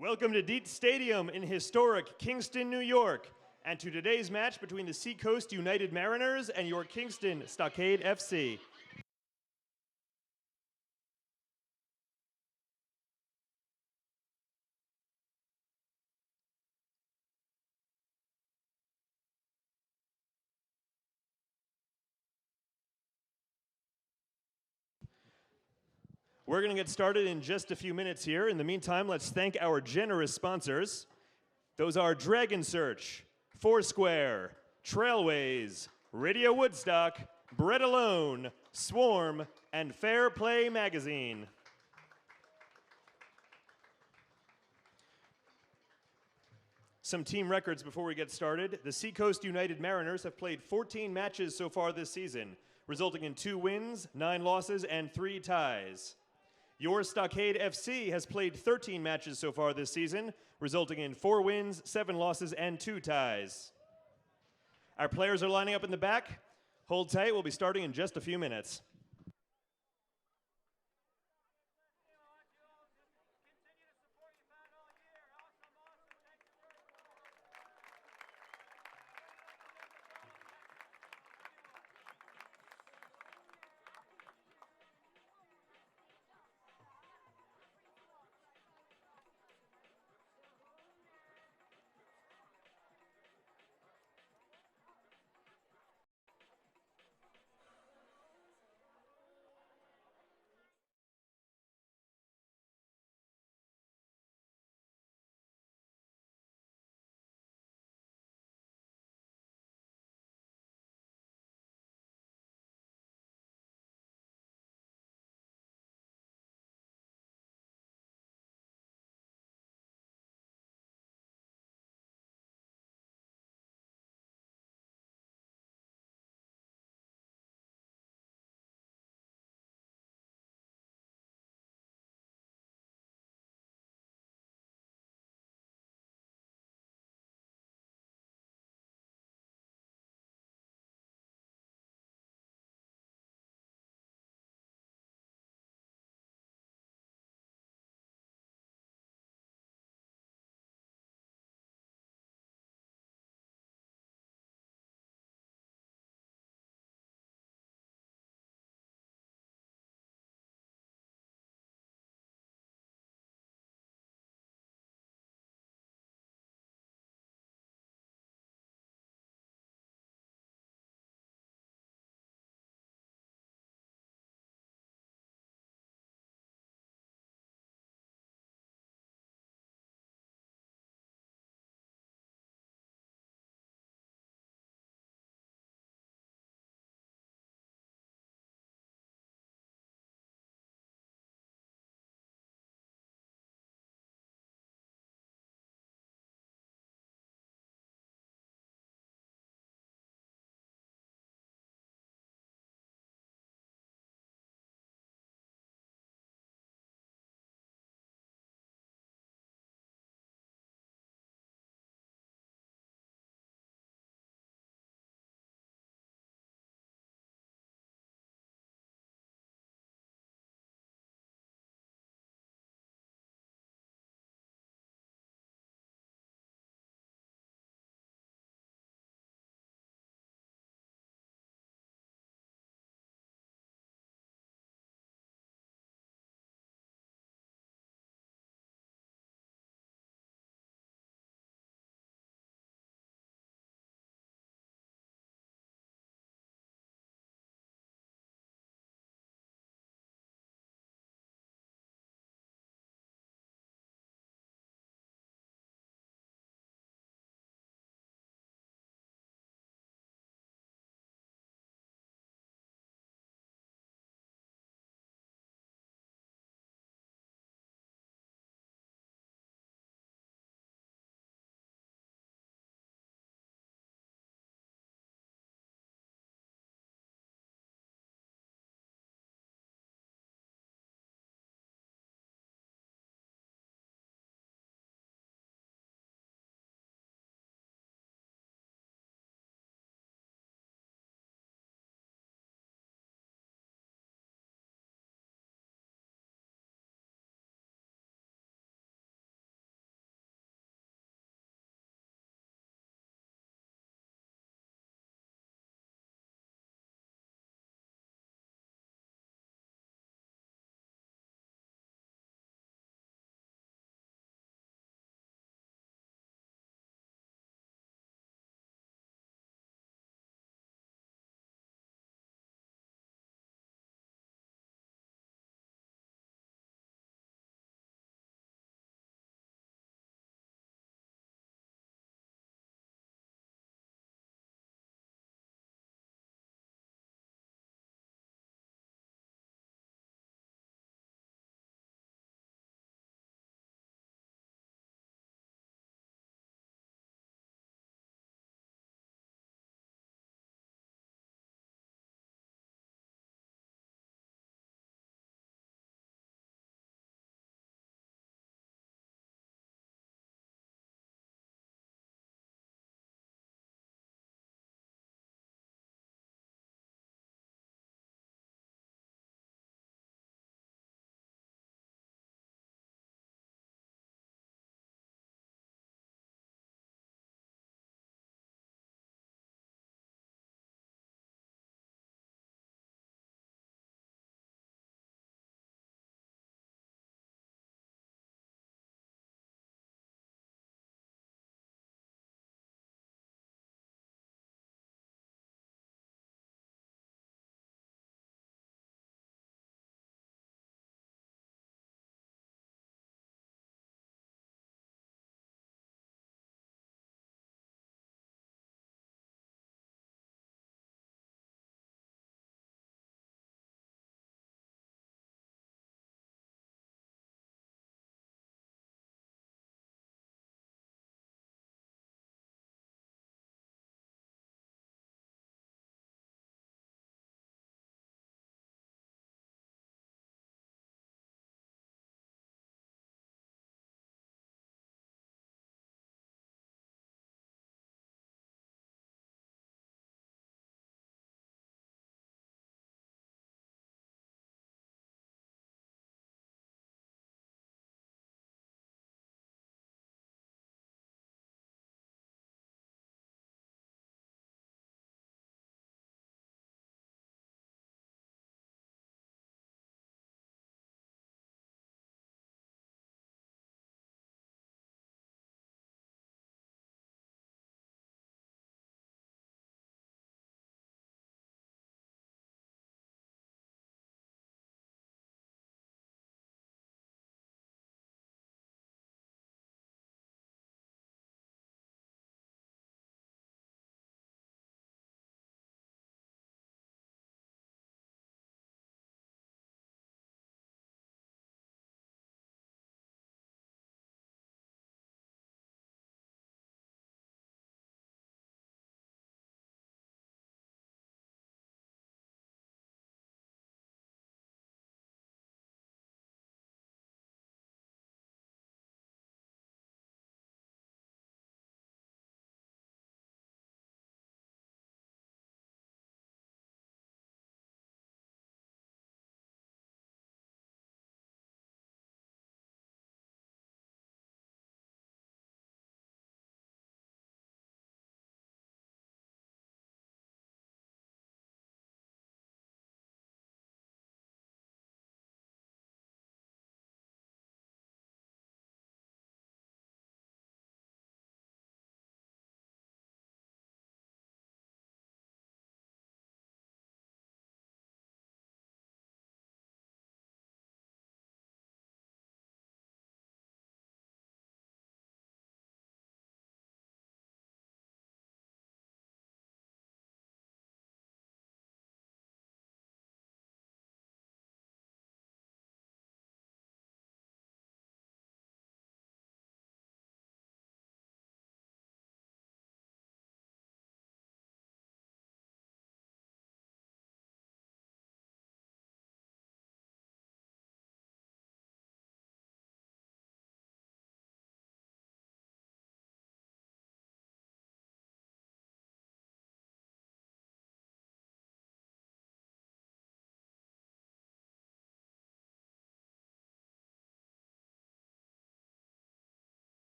Welcome to Dietz Stadium in historic Kingston, New York, and to today's match between the Seacoast United Mariners and your Kingston Stockade FC. We're going to get started in just a few minutes here. In the meantime, let's thank our generous sponsors. Those are Dragon Search, Foursquare, Trailways, Radio Woodstock, Bread Alone, Swarm, and Fair Play Magazine. Some team records before we get started. The Seacoast United Mariners have played 14 matches so far this season, resulting in 2 wins, 9 losses, and 3 ties. Your Stockade FC has played 13 matches so far this season, resulting in 4 wins, 7 losses, and 2 ties. Our players are lining up in the back. Hold tight, we'll be starting in just a few minutes.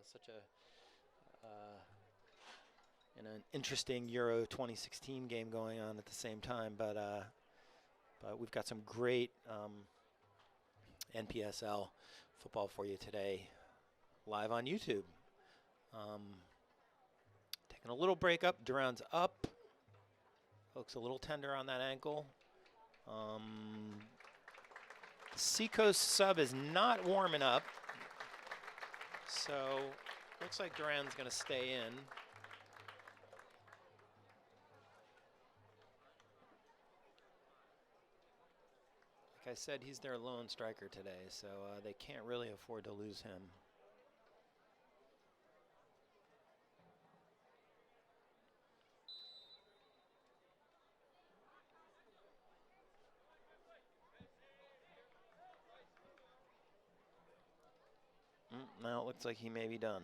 such a in an interesting Euro 2016 game going on at the same time. But we've got some great NPSL football for you today, live on YouTube. Taking a little break up. Duran's up. Looks a little tender on that ankle. Seacoast sub is not warming up, so looks like Duran's going to stay in. Like I said, he's their lone striker today, so they can't really afford to lose him. Now it looks like he may be done.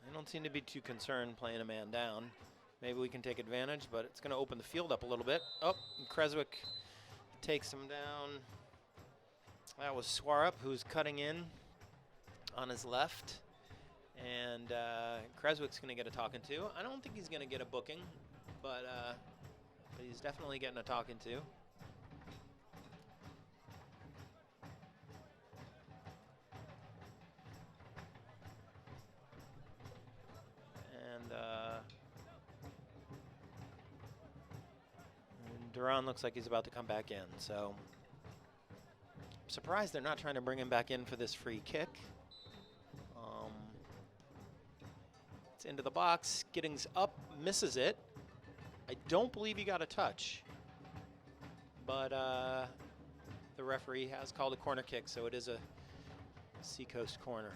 I don't seem to be too concerned playing a man down. Maybe we can take advantage, but it's going to open the field up a little bit. Oh, Creswick takes him down. That was Swarup, who's cutting in on his left. And Creswick's going to get a talking to. I don't think he's going to get a booking, but he's definitely getting a talking to. Duran looks like he's about to come back in, so I'm surprised they're not trying to bring him back in for this free kick. It's into the box. Giddings up, misses it. I don't believe he got a touch, but the referee has called a corner kick, so it is a Seacoast corner.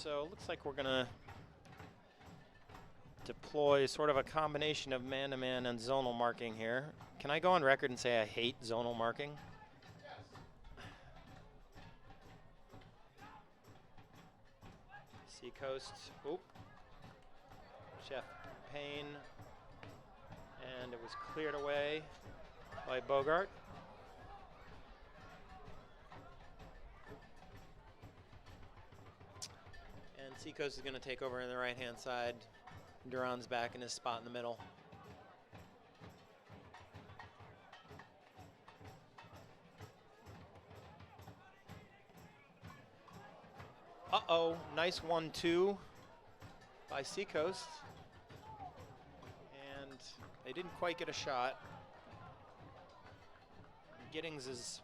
So it looks like we're going to deploy sort of a combination of man-to-man and zonal marking here. Can I go on record and say I hate zonal marking? Seacoast, oop. Chef Payne, and it was cleared away by Bogart. Seacoast is going to take over in the right-hand side. Duran's back in his spot in the middle. Uh-oh, nice 1-2 by Seacoast. And they didn't quite get a shot. Giddings is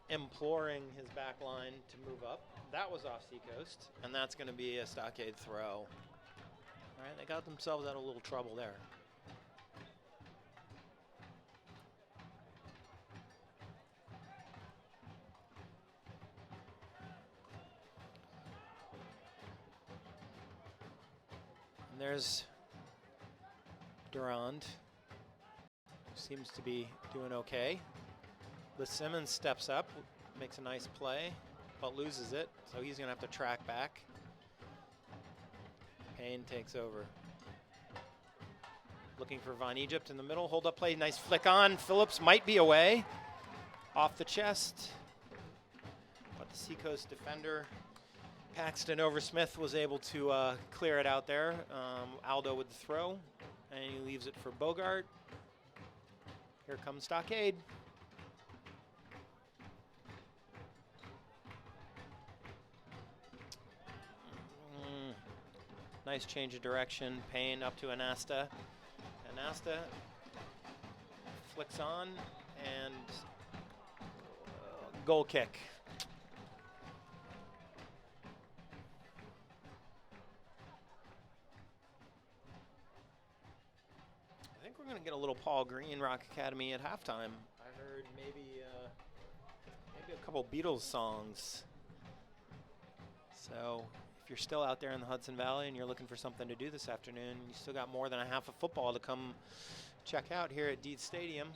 imploring his back line to move up. That was off Seacoast, and that's going to be a Stockade throw. All right, they got themselves out of a little trouble there. And there's Durand, who seems to be doing okay. Simmons steps up, makes a nice play, but loses it, so he's going to have to track back. Payne takes over. Looking for Von Egypt in the middle, hold up play, nice flick on. Phillips might be away, off the chest, but the Seacoast defender, Paxton Oversmith, was able to clear it out there. Aldo with the throw, and he leaves it for Bogart. Here comes Stockade. Nice change of direction. Payne up to Anasta. Anasta flicks on and goal kick. I think we're going to get a little Paul Green Rock Academy at halftime. I heard maybe a couple Beatles songs. So if you're still out there in the Hudson Valley and you're looking for something to do this afternoon, you still got more than a half of football to come check out here at Deeds Stadium.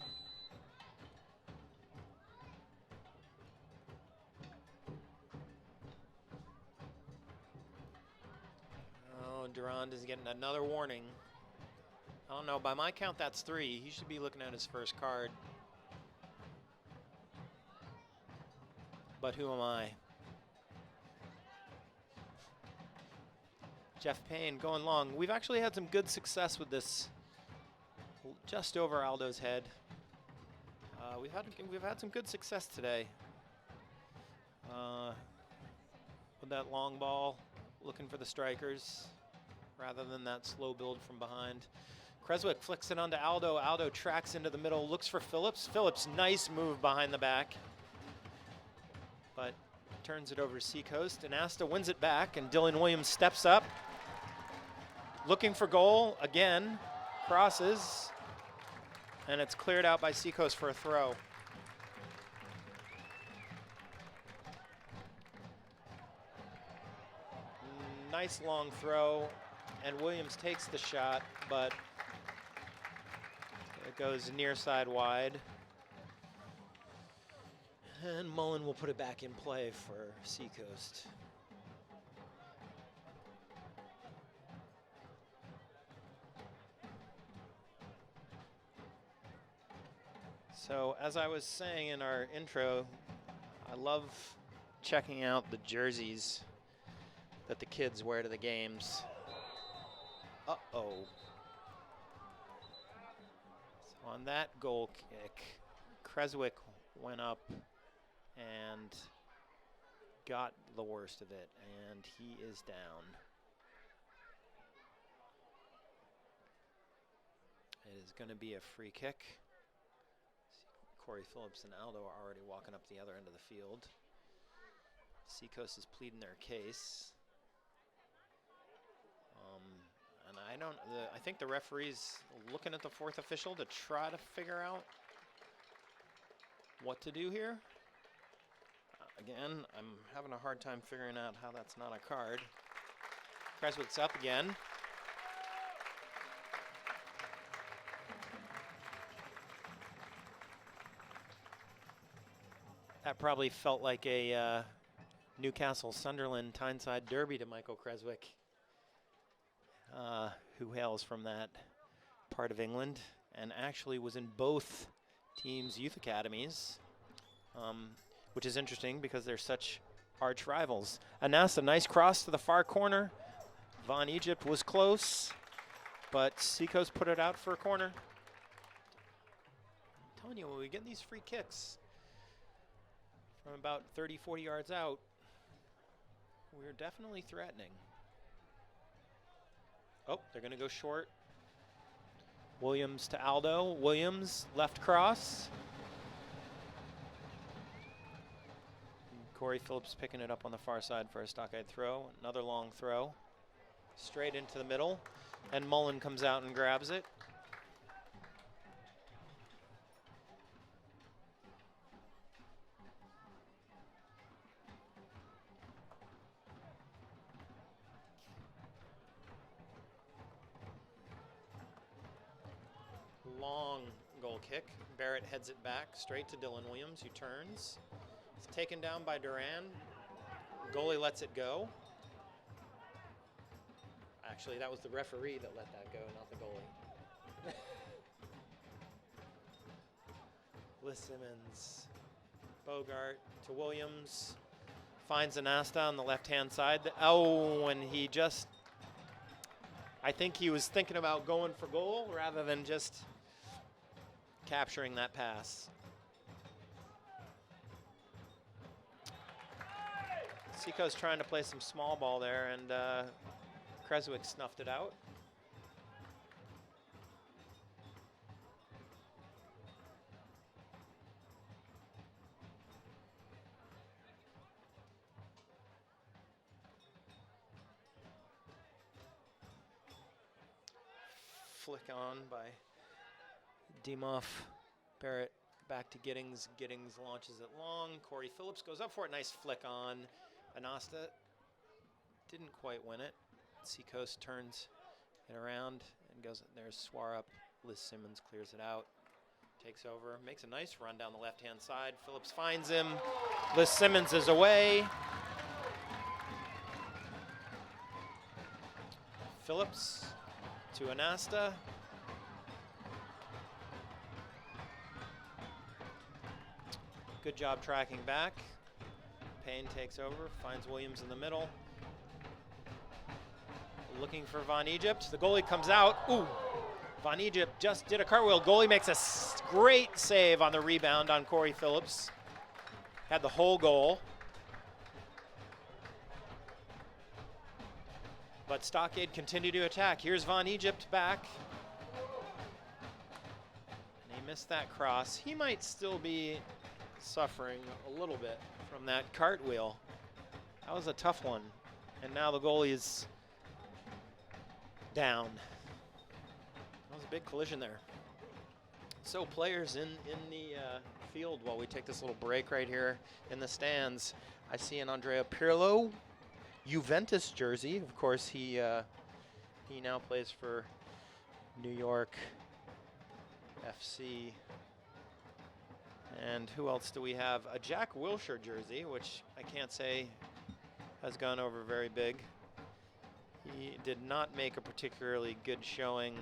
and Durand is getting another warning. I don't know, by my count that's 3. He should be looking at his first card. But who am I? Jeff Payne going long. We've actually had some good success with this. Just over Aldo's head. We've had some good success today. With that long ball, looking for the strikers, rather than that slow build from behind. Creswick flicks it onto Aldo. Aldo tracks into the middle, looks for Phillips. Phillips, nice move behind the back. But turns it over to Seacoast, and Asta wins it back, and Dylan Williams steps up. Looking for goal, again, crosses, and it's cleared out by Seacoast for a throw. Nice long throw, and Williams takes the shot, but it goes near side wide. And Mullen will put it back in play for Seacoast. So as I was saying in our intro, I love checking out the jerseys that the kids wear to the games. Uh-oh. So on that goal kick, Creswick went up and got the worst of it, and he is down. It is going to be a free kick. Corey Phillips and Aldo are already walking up the other end of the field. Seacoast is pleading their case. And I think the referee's looking at the fourth official to try to figure out what to do here. Again, I'm having a hard time figuring out how that's not a card. Creswick's up again. That probably felt like a Newcastle-Sunderland Tyneside derby to Michael Creswick, who hails from that part of England and actually was in both teams' youth academies, which is interesting because they're such arch rivals. Anasta, nice cross to the far corner. Von Egypt was close, but Seacoast put it out for a corner. I'm telling you, when we get these free kicks from about 30, 40 yards out, we're definitely threatening. Oh, they're going to go short. Williams to Aldo. Williams, left cross. Corey Phillips picking it up on the far side for a Stockade throw. Another long throw. Straight into the middle. And Mullen comes out and grabs it. Long goal kick. Barrett heads it back straight to Dylan Williams, who turns. It's taken down by Duran. Goalie lets it go. Actually, that was the referee that let that go, not the goalie. Liz Simmons. Bogart to Williams. Finds Anasta on the left-hand side. Oh, and he just... I think he was thinking about going for goal rather than just capturing that pass. Seacoast trying to play some small ball there, and Creswick snuffed it out. Flick on by Demoff. Barrett back to Giddings. Giddings launches it long. Corey Phillips goes up for it. Nice flick on. Anasta didn't quite win it. Seacoast turns it around and goes. There's Swarup. Liz Simmons clears it out. Takes over. Makes a nice run down the left-hand side. Phillips finds him. Liz Simmons is away. Phillips to Anasta. Good job tracking back. Payne takes over, finds Williams in the middle. Looking for Von Egypt. The goalie comes out. Ooh, Von Egypt just did a cartwheel. Goalie makes a great save on the rebound on Corey Phillips. Had the whole goal. But Stockade continued to attack. Here's Von Egypt back. And he missed that cross. He might still be suffering a little bit from that cartwheel. That was a tough one. And now the goalie is down. That was a big collision there. So players in the field while we take this little break right here in the stands. I see an Andrea Pirlo Juventus jersey. Of course, he now plays for New York FC. And who else do we have? A Jack Wilshere jersey, which I can't say has gone over very big. He did not make a particularly good showing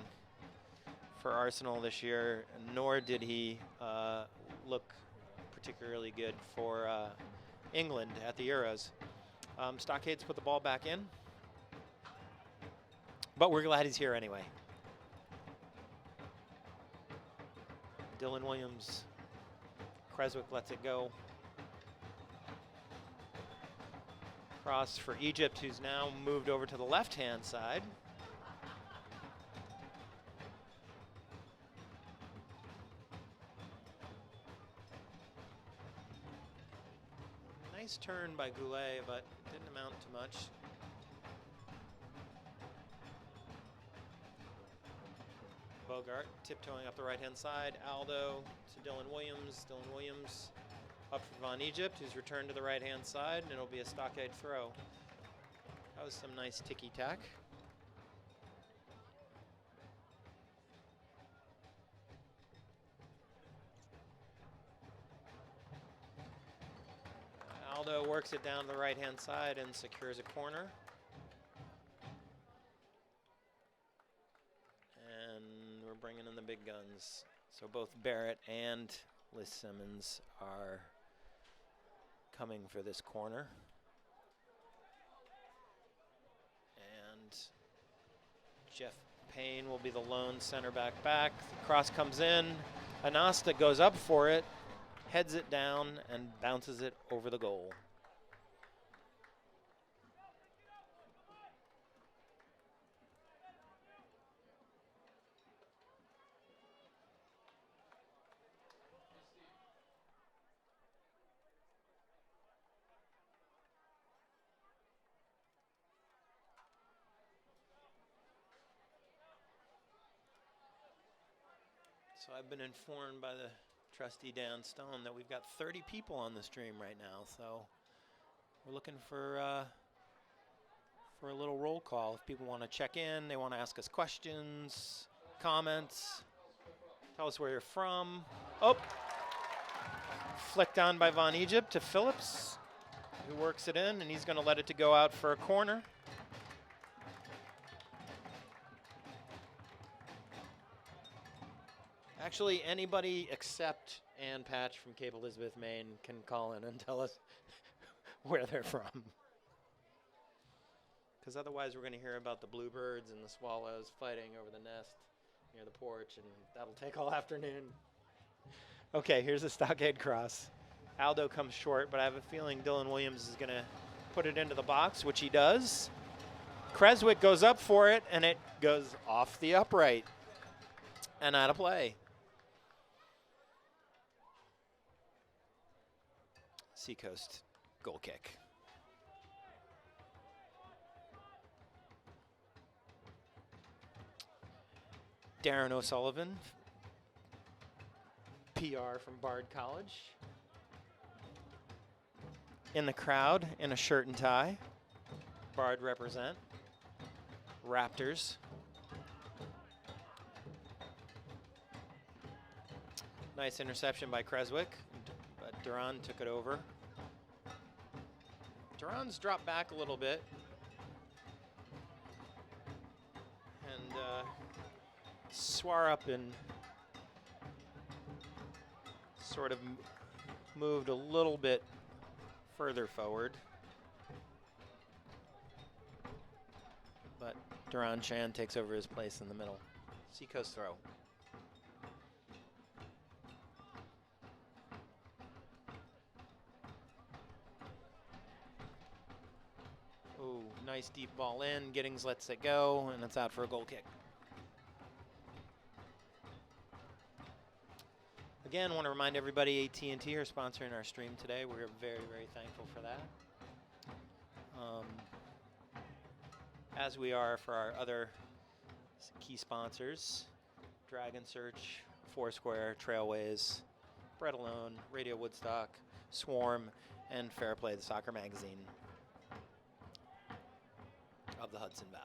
for Arsenal this year, nor did he look particularly good for England at the Euros. Stockades put the ball back in, but we're glad he's here anyway. Dylan Williams, Creswick lets it go. Cross for Egypt, who's now moved over to the left-hand side. Nice turn by Goulet, but didn't amount to much. Bogart tiptoeing up the right-hand side. Aldo to Dylan Williams. Dylan Williams up for Von Egypt, who's returned to the right-hand side, and it'll be a Stockade throw. That was some nice ticky-tack. Aldo works it down to the right-hand side and secures a corner. And we're bringing in the big guns. So both Barrett and Liz Simmons are coming for this corner. And Jeff Payne will be the lone center back. The cross comes in. Anasta goes up for it, heads it down, and bounces it over the goal. So I've been informed by the trustee Dan Stone that we've got 30 people on the stream right now. So we're looking for a little roll call. If people want to check in, they want to ask us questions, comments, tell us where you're from. Oh, flicked on by Von Egypt to Phillips, who works it in, and he's going to let it to go out for a corner. Actually, anybody except Ann Patch from Cape Elizabeth, Maine can call in and tell us where they're from. Because otherwise we're going to hear about the bluebirds and the swallows fighting over the nest near the porch, and that'll take all afternoon. Okay, here's a Stockade cross. Aldo comes short, but I have a feeling Dylan Williams is going to put it into the box, which he does. Creswick goes up for it, and it goes off the upright and out of play. Seacoast goal kick. Darren O'Sullivan, PR from Bard College, in the crowd in a shirt and tie. Bard represent. Raptors. Nice interception by Creswick, but Duran took it over. Duran's dropped back a little bit. Swarup and sort of moved a little bit further forward. But Duran Chan takes over his place in the middle. Seacoast throw. Ooh, nice deep ball in. Giddings lets it go, and it's out for a goal kick. Again, want to remind everybody AT&T are sponsoring our stream today. We're very, very thankful for that. As we are for our other key sponsors, Dragon Search, Foursquare, Trailways, Bread Alone, Radio Woodstock, Swarm, and Fair Play, the soccer magazine of the Hudson Valley.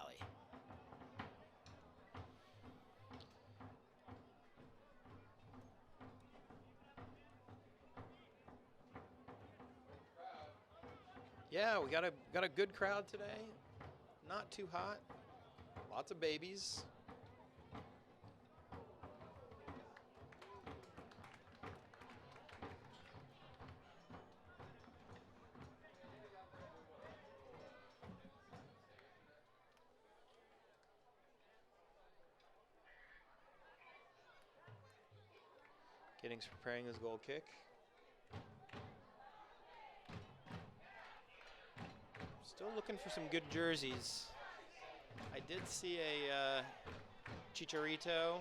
Yeah, we got a good crowd today. Not too hot. Lots of babies. Giddings preparing his goal kick. Still looking for some good jerseys. I did see a Chicharito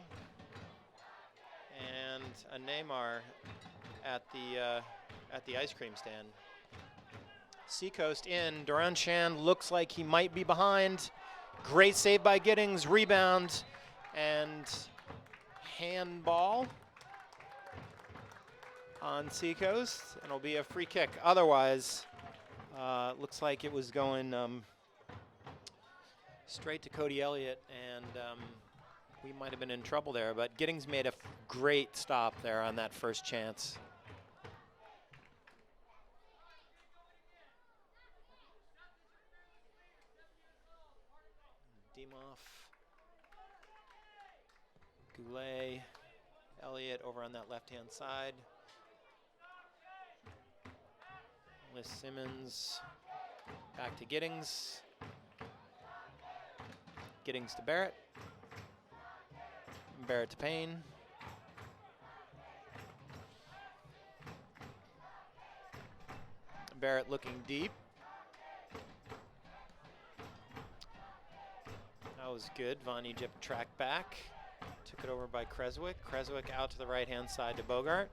and a Neymar at the ice cream stand. Seacoast in. Duran Chan looks like he might be behind. Great save by Giddings. Rebound and handball on Seacoast. And it'll be a free kick. Otherwise, looks like it was going straight to Cody Elliott, and we might have been in trouble there. But Giddings made a great stop there on that first chance. Demoff, Goulet, Elliott over on that left-hand side. Liz Simmons back to Giddings. Giddings to Barrett. Barrett to Payne. Barrett looking deep. That was good. Von Egypt tracked back. Took it over by Creswick. Creswick out to the right-hand side to Bogart.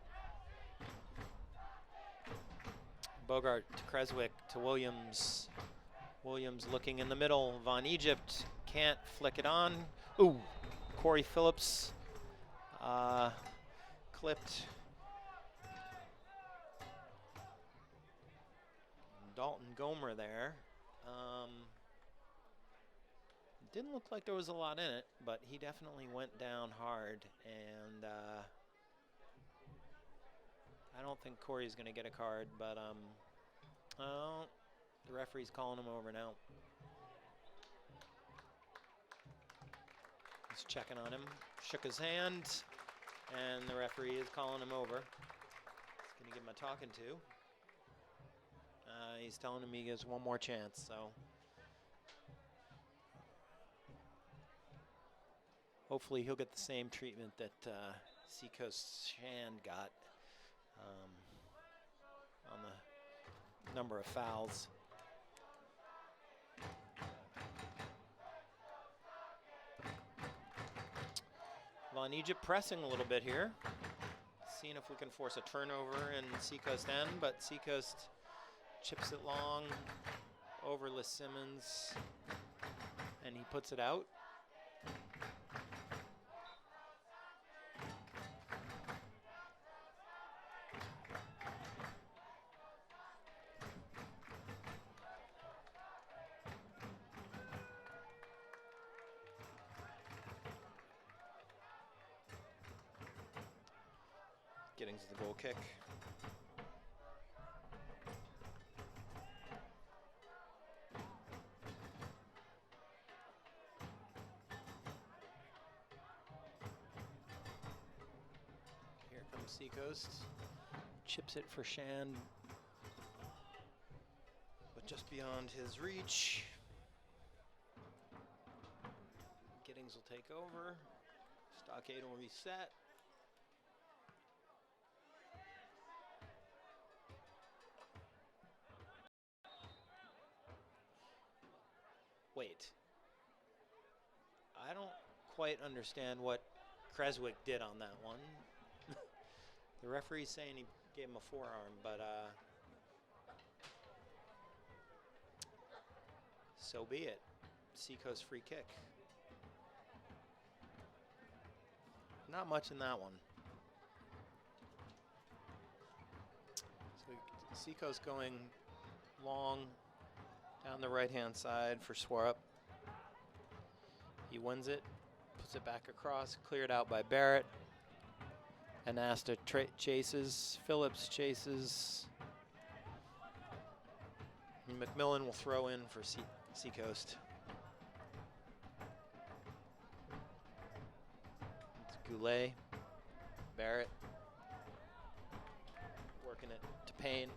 Bogart to Creswick to Williams. Williams looking in the middle. Von Egypt can't flick it on. Ooh, Corey Phillips clipped. Dalton Gomer there. Didn't look like there was a lot in it, but he definitely went down hard, and I don't think Corey's going to get a card, but oh, the referee's calling him over now. He's checking on him. Shook his hand, and the referee is calling him over. He's going to give him a talking to. He's telling him he gives one more chance, so hopefully he'll get the same treatment that Seacoast Shand got on the number of fouls. Von Egypt pressing a little bit here. Seeing if we can force a turnover in Seacoast end, but Seacoast chips it long over Liz Simmons, and he puts it out. Giddings the goal kick. Seacoast. Chips it for Shand, but just beyond his reach. Giddings will take over. Stockade will reset. Wait. I don't quite understand what Creswick did on that one. The referee's saying he gave him a forearm, but so be it. Seacoast free kick. Not much in that one. So Seacoast going long down the right-hand side for Swarup. He wins it, puts it back across, cleared out by Barrett. Anasta chases, Phillips chases. And McMillan will throw in for Seacoast. It's Goulet, Barrett, working it to Payne.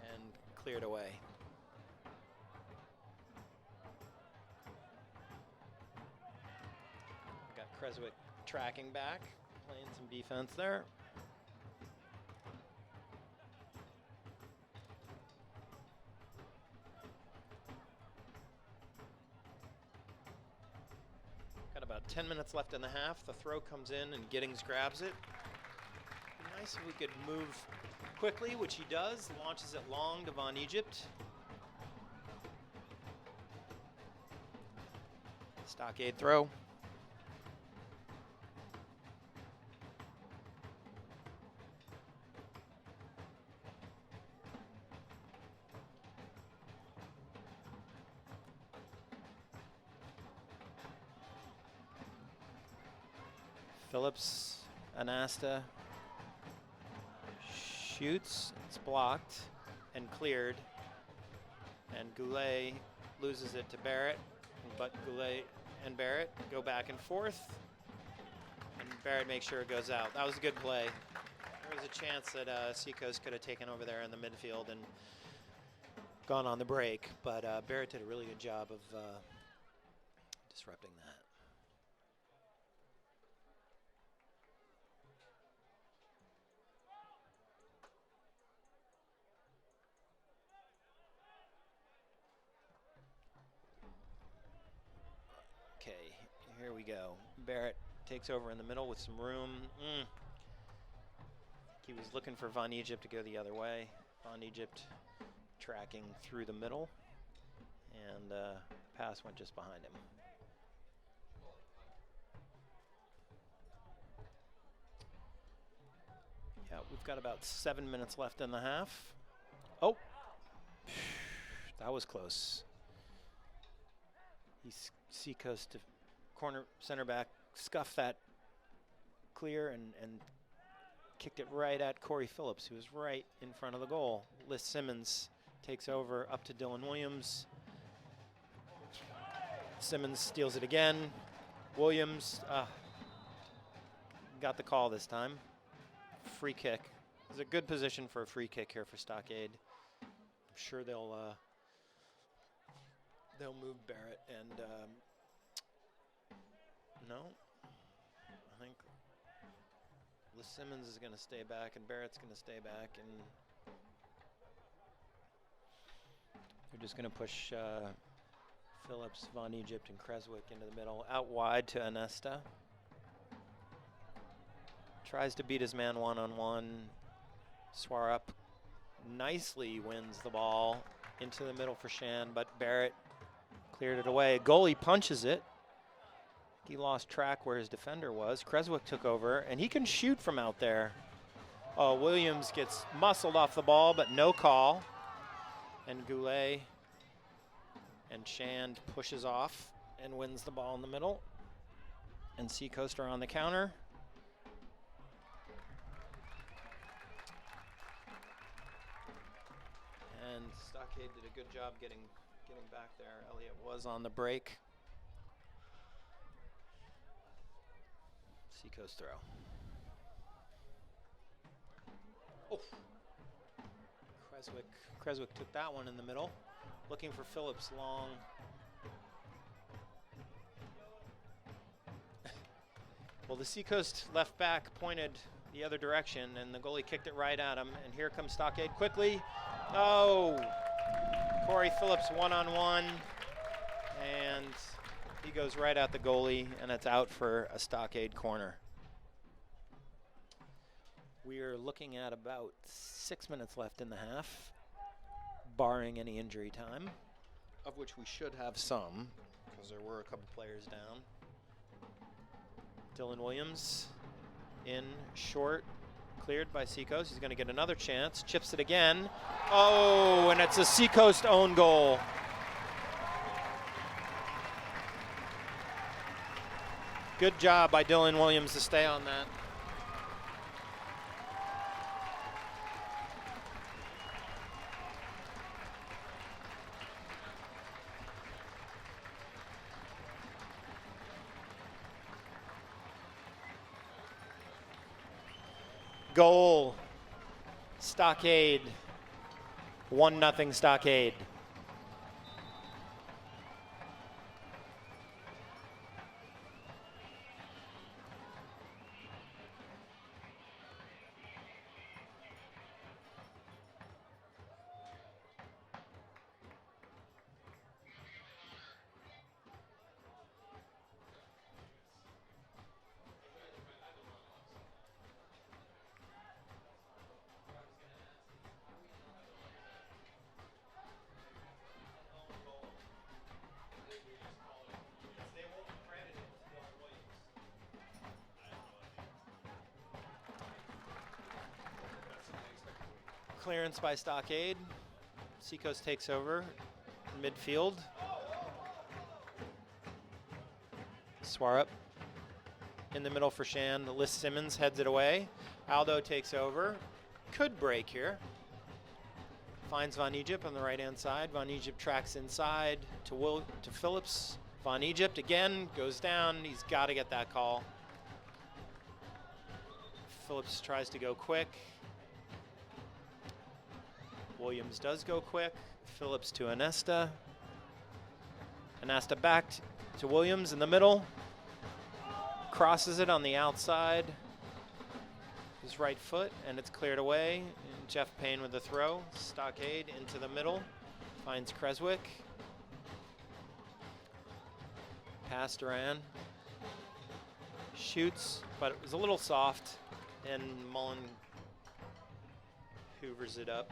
And cleared away. Creswick tracking back, playing some defense there. Got about 10 minutes left in the half. The throw comes in and Giddings grabs it. Be nice if we could move quickly, which he does. Launches it long to Von Egypt. Stockade throw. Phillips, Anasta shoots, it's blocked and cleared, and Goulet loses it to Barrett, but Goulet and Barrett go back and forth, and Barrett makes sure it goes out. That was a good play. There was a chance that Seacoast could have taken over there in the midfield and gone on the break, but Barrett did a really good job of disrupting that. Okay, here we go. Barrett takes over in the middle with some room. He was looking for Von Egypt to go the other way. Von Egypt tracking through the middle, and pass went just behind him. Yeah, we've got about 7 minutes left in the half. Oh, that was close. Seacoast corner center back scuffed that clear and kicked it right at Corey Phillips, who was right in front of the goal. Liz Simmons takes over up to Dylan Williams. Simmons steals it again. Williams got the call this time. Free kick. It's a good position for a free kick here for Stockade. I'm sure they'll move Barrett and no, I think Liz Simmons is going to stay back and Barrett's going to stay back, and they're just going to push Phillips, Von Egypt, and Creswick into the middle. Out wide to Anesta. Tries to beat his man one-on-one. Swarup nicely wins the ball into the middle for Shan, but Barrett cleared it away. Goalie punches it. He lost track where his defender was. Creswick took over, and he can shoot from out there. Oh, Williams gets muscled off the ball, but no call. And Goulet and Shand pushes off and wins the ball in the middle. And Seacoast are on the counter. And Stockade did a good job getting back there. Elliott was on the break. Seacoast throw. Oh. Creswick took that one in the middle. Looking for Phillips long. Well, the Seacoast left back pointed the other direction, and the goalie kicked it right at him. And here comes Stockade quickly. Oh, Corey Phillips one-on-one, and he goes right at the goalie, and it's out for a Stockade corner. We are looking at about 6 minutes left in the half, barring any injury time, of which we should have some, because there were a couple players down. Dylan Williams in short, cleared by Seacoast. He's going to get another chance, chips it again. Oh, and it's a Seacoast own goal. Good job by Dylan Williams to stay on that. Goal, Stockade, 1-0 Stockade. Clearance by Stockade. Seacoast takes over midfield. Swarup in the middle for Shan. Liz Simmons heads it away. Aldo takes over. Could break here. Finds Von Egypt on the right-hand side. Von Egypt tracks inside to Phillips. Von Egypt again goes down. He's got to get that call. Phillips tries to go quick. Williams does go quick. Phillips to Anesta. Anesta back to Williams in the middle. Crosses it on the outside. His right foot, and it's cleared away. And Jeff Payne with the throw. Stockade into the middle. Finds Creswick. Pass Duran. Shoots, but it was a little soft, and Mullen hoovers it up.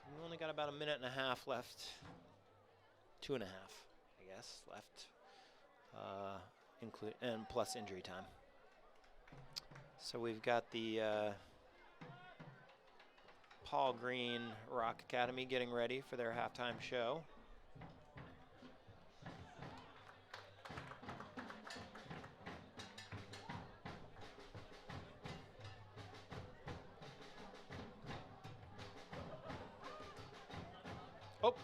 We only got about a minute and a half left. 2.5, I guess, left, and plus injury time. So we've got the Paul Green Rock Academy getting ready for their halftime show. Oh,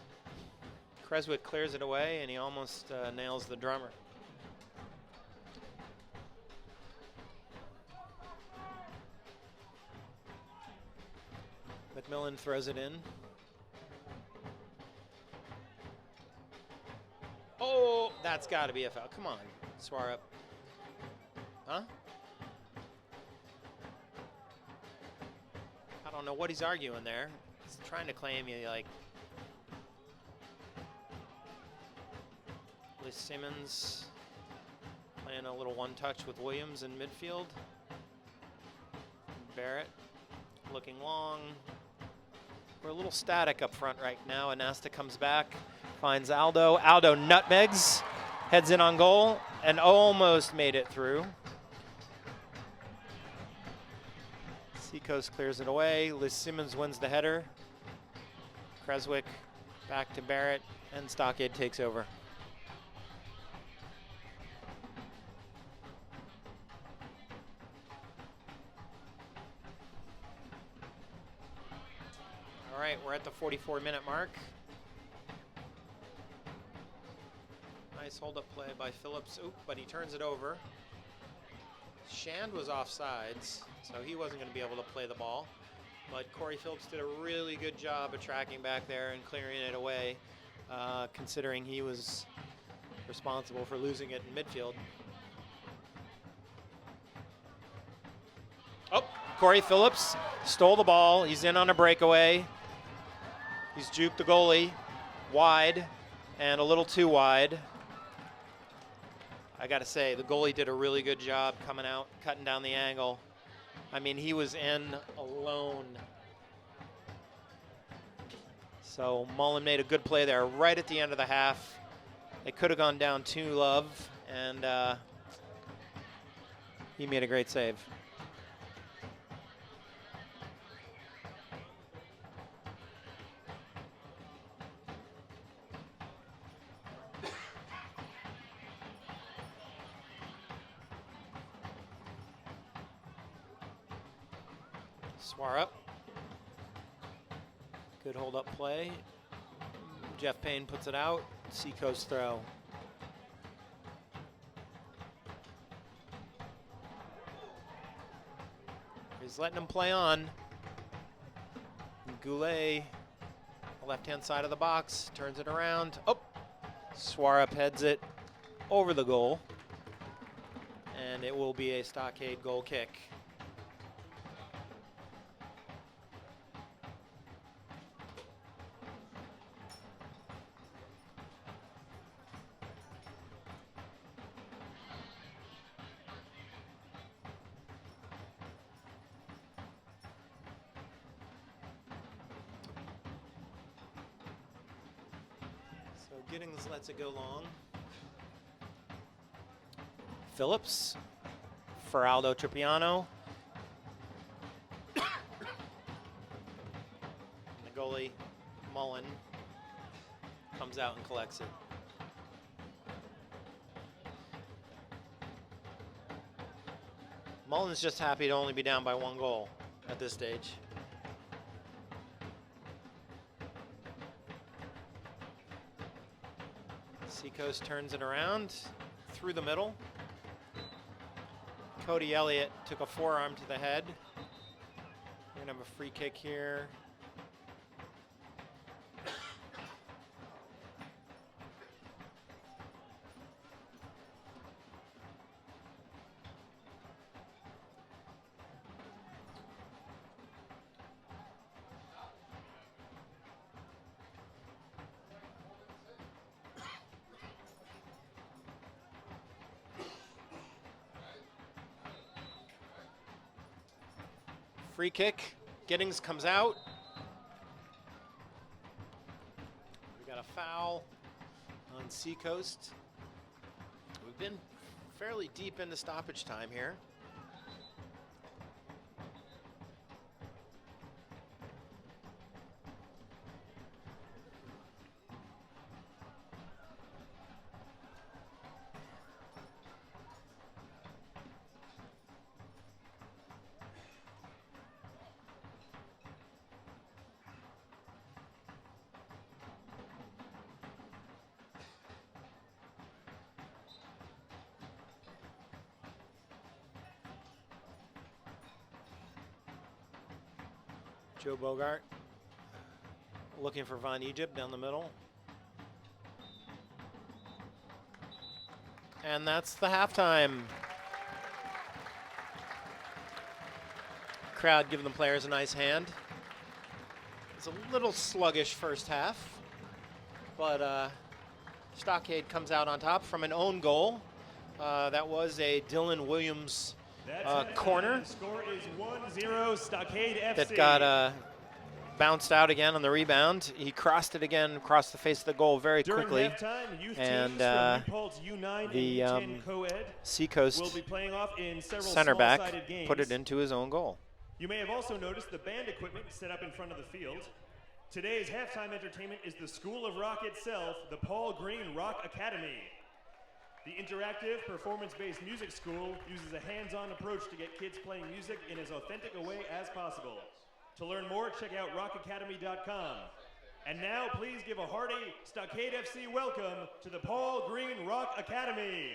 Creswick clears it away, and he almost nails the drummer. McMillan throws it in. Oh, that's got to be a foul. Come on, Swarup. Huh? I don't know what he's arguing there. He's trying to claim you like. Liz Simmons playing a little one-touch with Williams in midfield. Barrett looking long. We're a little static up front right now. Anasta comes back, finds Aldo. Aldo nutmegs, heads in on goal, and almost made it through. Seacoast clears it away. Liz Simmons wins the header. Creswick back to Barrett, and Stockade takes over. we're at the 44-minute mark. Nice hold-up play by Phillips. Oop, but he turns it over. Shand was offsides, so he wasn't going to be able to play the ball. But Corey Phillips did a really good job of tracking back there and clearing it away, considering he was responsible for losing it in midfield. Oh, Corey Phillips stole the ball. He's in on a breakaway. He's juked the goalie wide and a little too wide. I got to say, the goalie did a really good job coming out, cutting down the angle. I mean, he was in alone. So Mullen made a good play there right at the end of the half. They could have gone down 2-0, and he made a great save. Swar up. Good hold up play. Jeff Payne puts it out. Seacoast throw. He's letting him play on. Goulet, left-hand side of the box, turns it around. Oh, Swarup heads it over the goal. And it will be a Stockade goal kick. Giddings lets it go long. Phillips for Aldo Tripiano. And the goalie, Mullen, comes out and collects it. Mullen's just happy to only be down by 1 goal at this stage. Seacoast turns it around through the middle. Cody Elliott took a forearm to the head. We're gonna have a free kick here. Free kick. Giddings comes out. We got a foul on Seacoast. We've been fairly deep into stoppage time here. Joe Bogart looking for Von Egypt down the middle. And that's the halftime. Crowd giving the players a nice hand. It's a little sluggish first half, but Stockade comes out on top from an own goal. That was a Dylan Williams corner. The score is 1-0 Stockade FC. That got bounced out again on the rebound. He crossed it again across the face of the goal very quickly. And the Seacoast will be playing off in several center back games. Put it into his own goal. You may have also noticed the band equipment set up in front of the field. Today's halftime entertainment is the School of Rock itself, the Paul Green Rock Academy. The interactive, performance-based music school uses a hands-on approach to get kids playing music in as authentic a way as possible. To learn more, check out rockacademy.com. And now, please give a hearty Stockade FC welcome to the Paul Green Rock Academy.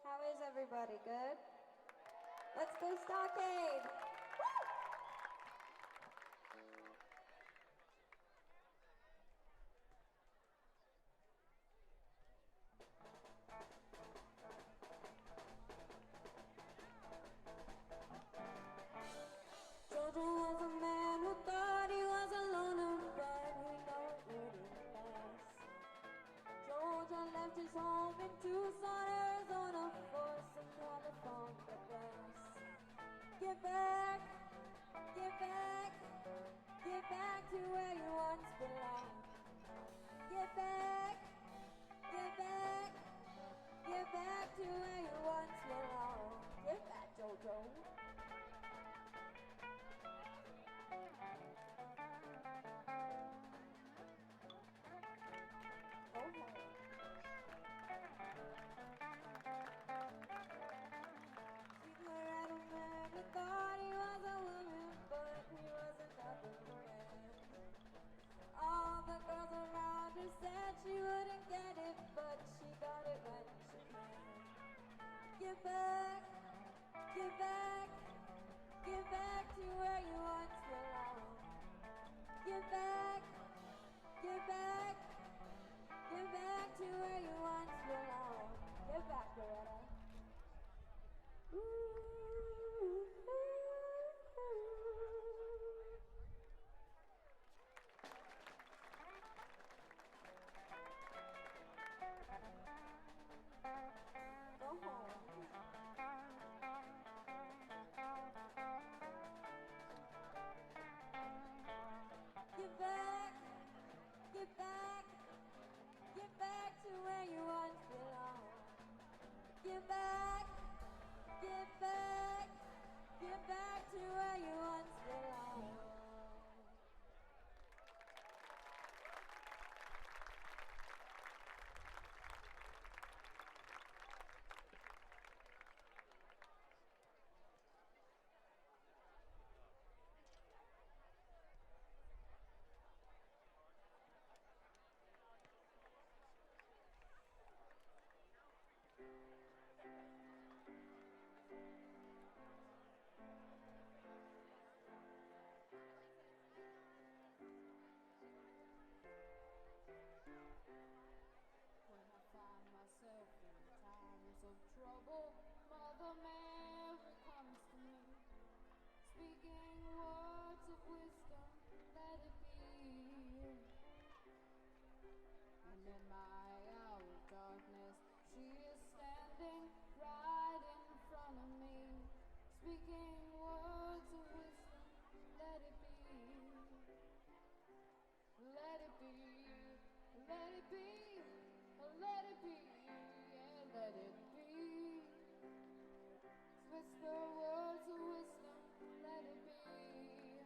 How is everybody? Good? Let's go Stockade! Jojo was a man who thought he was a loner, but he never wouldn't last. Jojo left his home in Tucson, Arizona for some California grass. Get back, get back, get back to where you once belonged. Get back, get back, get back to where you once belonged. Get back, Jojo. Thought he was a woman, but he was another man. All the girls around her said she wouldn't get it, but she got it when she can. Get back, get back, get back to where you once belonged. Get back, get back, get back to where you once belonged. Get back, Loretta. Get back, get back, get back to where you once belonged. Get back, get back, get back to where you once belonged. Of trouble, Mother Mary comes to me, speaking words of wisdom, let it be. And in my hour of darkness, she is standing right in front of me, speaking words of wisdom, let it be. Let it be, let it be, let it be, yeah, let it be. Whisper words of wisdom, let it be.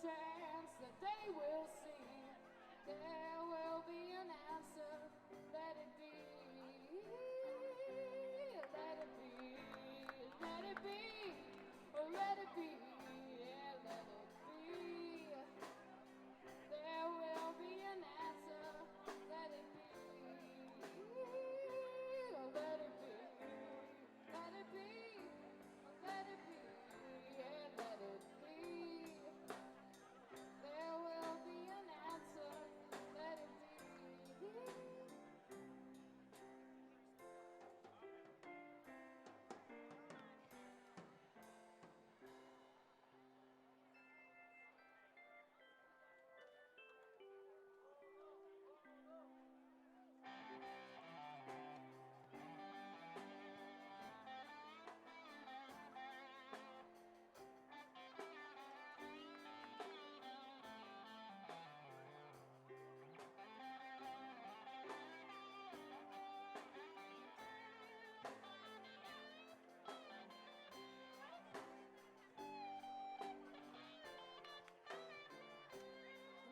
chance that they will see. There will be an answer. Let it be. Let it be. Let it be. Oh, let it be. Yeah, let it be. There will be an answer. Let it be. Oh, let it be. Let it be. Let it be. Yeah, let it be. There will be an answer. Let it be.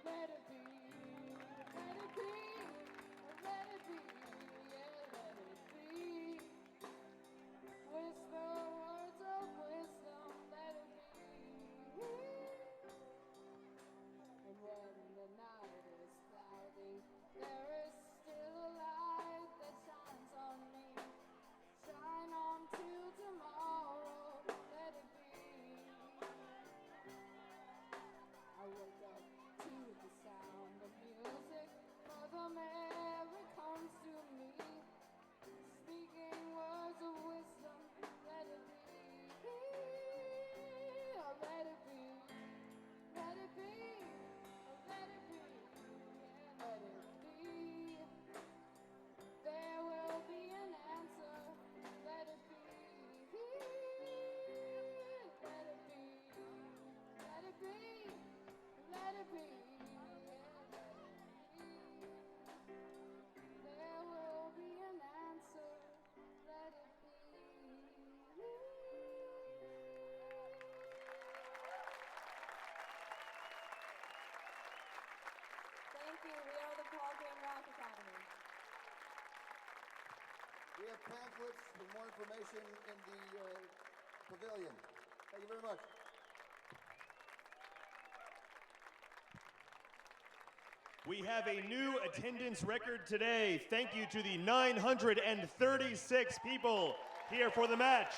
Let it be, let it be, let it be, yeah, let it be. Whisper words of wisdom, let it be. And when the night is cloudy, there is still a light that shines on me. Shine on till tomorrow, let it be. I wake up to the sound of music, Mother Mary comes to me, speaking words of wisdom, let it be. Oh, let it be. Let it be. Oh, let it be. Yeah, let it be. There will be an answer. Let it be. Let it be. Let it be. Let it be. Yeah, let it be. There will be an answer. Let it be. Thank you. We are the Paul Green Rock Academy. We have pamphlets with more information in the pavilion. Thank you very much. We have a new attendance record today. Thank you to the 936 people here for the match.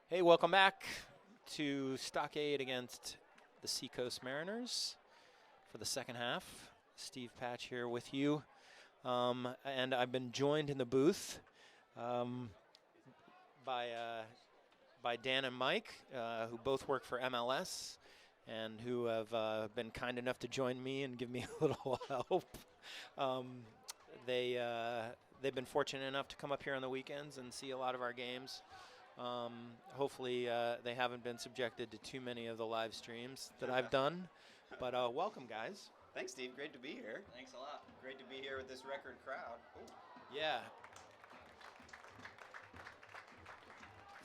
Hey, welcome back to Stockade against the Seacoast Mariners for the second half. Steve Patch here with you. And I've been joined in the booth by Dan and Mike, who both work for MLS and who have been kind enough to join me and give me a little help. They've been fortunate enough to come up here on the weekends and see a lot of our games. Hopefully they haven't been subjected to too many of the live streams that I've done. But welcome, guys. Thanks, Steve. Great to be here. Thanks a lot. Great to be here with this record crowd. Ooh. Yeah.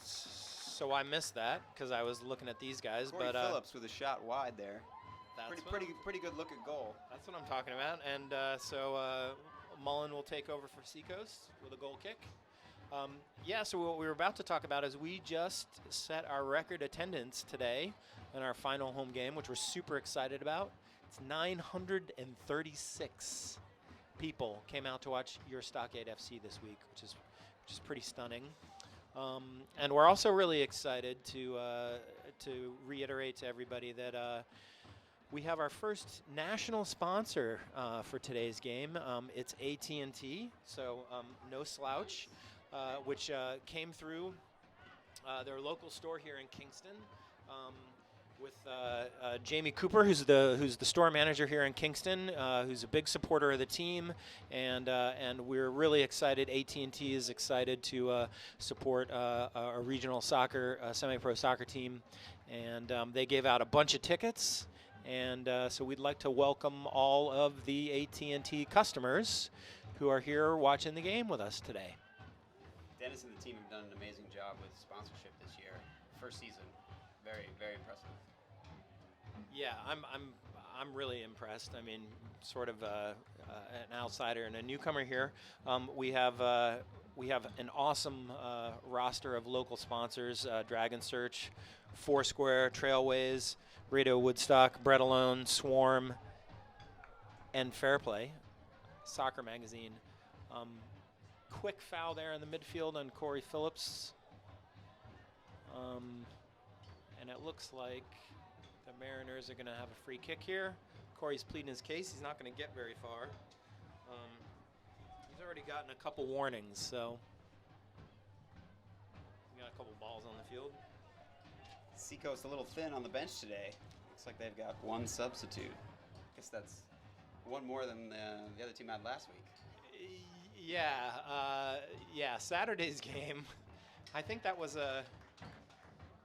So I missed that because I was looking at these guys. Corey but Phillips with a shot wide there. That's Pretty good look at goal. That's what I'm talking about. And so Mullen will take over for Seacoast with a goal kick. So what we were about to talk about is we just set our record attendance today in our final home game, which we're super excited about. It's 936 people came out to watch your Stockade FC this week, which is pretty stunning. And we're also really excited to reiterate to everybody that we have our first national sponsor for today's game. It's AT&T, so no slouch. Which came through their local store here in Kingston. with Jamie Cooper, who's the store manager here in Kingston, who's a big supporter of the team, and we're really excited. AT&T is excited to support a regional soccer, semi-pro soccer team, and they gave out a bunch of tickets, and so we'd like to welcome all of the AT&T customers who are here watching the game with us today. Dennis and the team have done an amazing job with sponsorship this year. First season, very, very impressive. Yeah, I'm really impressed. I mean, sort of an outsider and a newcomer here. We have an awesome roster of local sponsors: Dragon Search, Foursquare, Trailways, Radio Woodstock, Bread Alone, Swarm, and Fair Play, Soccer Magazine. Quick foul there in the midfield on Corey Phillips. And it looks like the Mariners are going to have a free kick here. Corey's pleading his case. He's not going to get very far. He's already gotten a couple warnings, so we got a couple balls on the field. Seacoast a little thin on the bench today. Looks like they've got one substitute. Guess that's one more than the other team had last week. Yeah, Saturday's game. I think that was an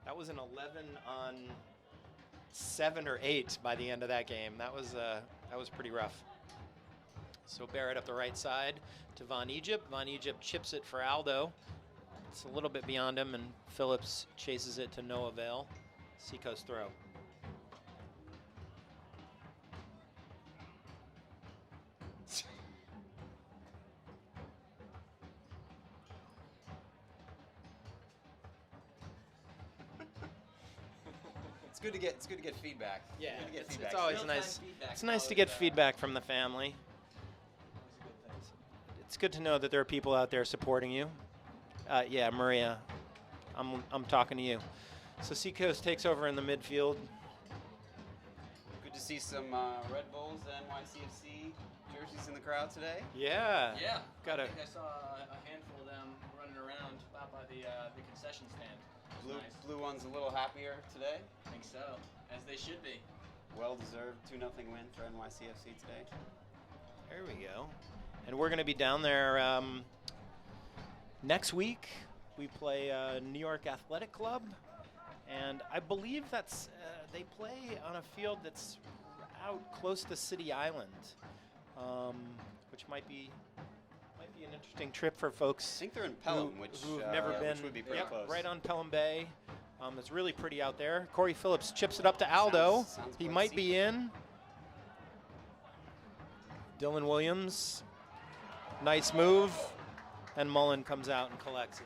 11 on 7 or 8 by the end of that game. That was pretty rough. So Barrett up the right side to Von Egypt. Von Egypt chips it for Aldo. It's a little bit beyond him, and Phillips chases it to no avail. Seacoast throw. It's good to get feedback. Yeah, Good to get it's feedback. always Real-time nice. feedback's It's nice to always, get feedback from the family. It's good to know that there are people out there supporting you. Yeah, Maria, I'm talking to you. So Seacoast takes over in the midfield. Good to see some Red Bulls and NYCFC jerseys in the crowd today. Yeah. Yeah, Got I think I saw a handful of them running around out by the concession stand. It was nice. Blue one's a little happier today. I think so, as they should be. Well-deserved 2-0 win for NYCFC today. There we go. And we're going to be down there next week. We play New York Athletic Club, and I believe that's they play on a field that's out close to City Island, which might be an interesting trip for folks. I think they're in Pelham, who've never been. Which would be pretty close. Right on Pelham Bay. It's really pretty out there. Corey Phillips chips it up to Aldo. Sounds He quite might be in. Dylan Williams. Nice move. And Mullen comes out and collects it.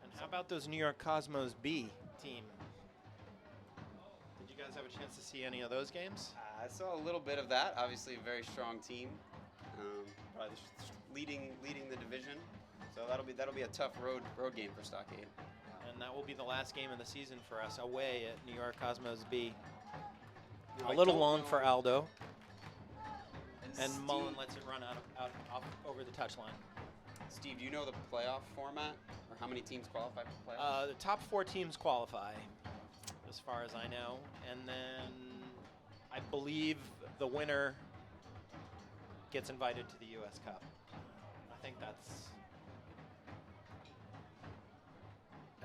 And how about those New York Cosmos B team? Did you guys have a chance to see any of those games? I saw a little bit of that. Obviously, a very strong team. Probably leading the division. So that'll be a tough road game for Stockade. And that will be the last game of the season for us away at New York Cosmos B. Now, A I little don't long know- for Aldo, and Steve- Mullen lets it run out off over the touchline. Steve, do you know the playoff format or how many teams qualify for playoffs? The top 4 teams qualify, as far as I know, and then I believe the winner gets invited to the U.S. Cup. I think that's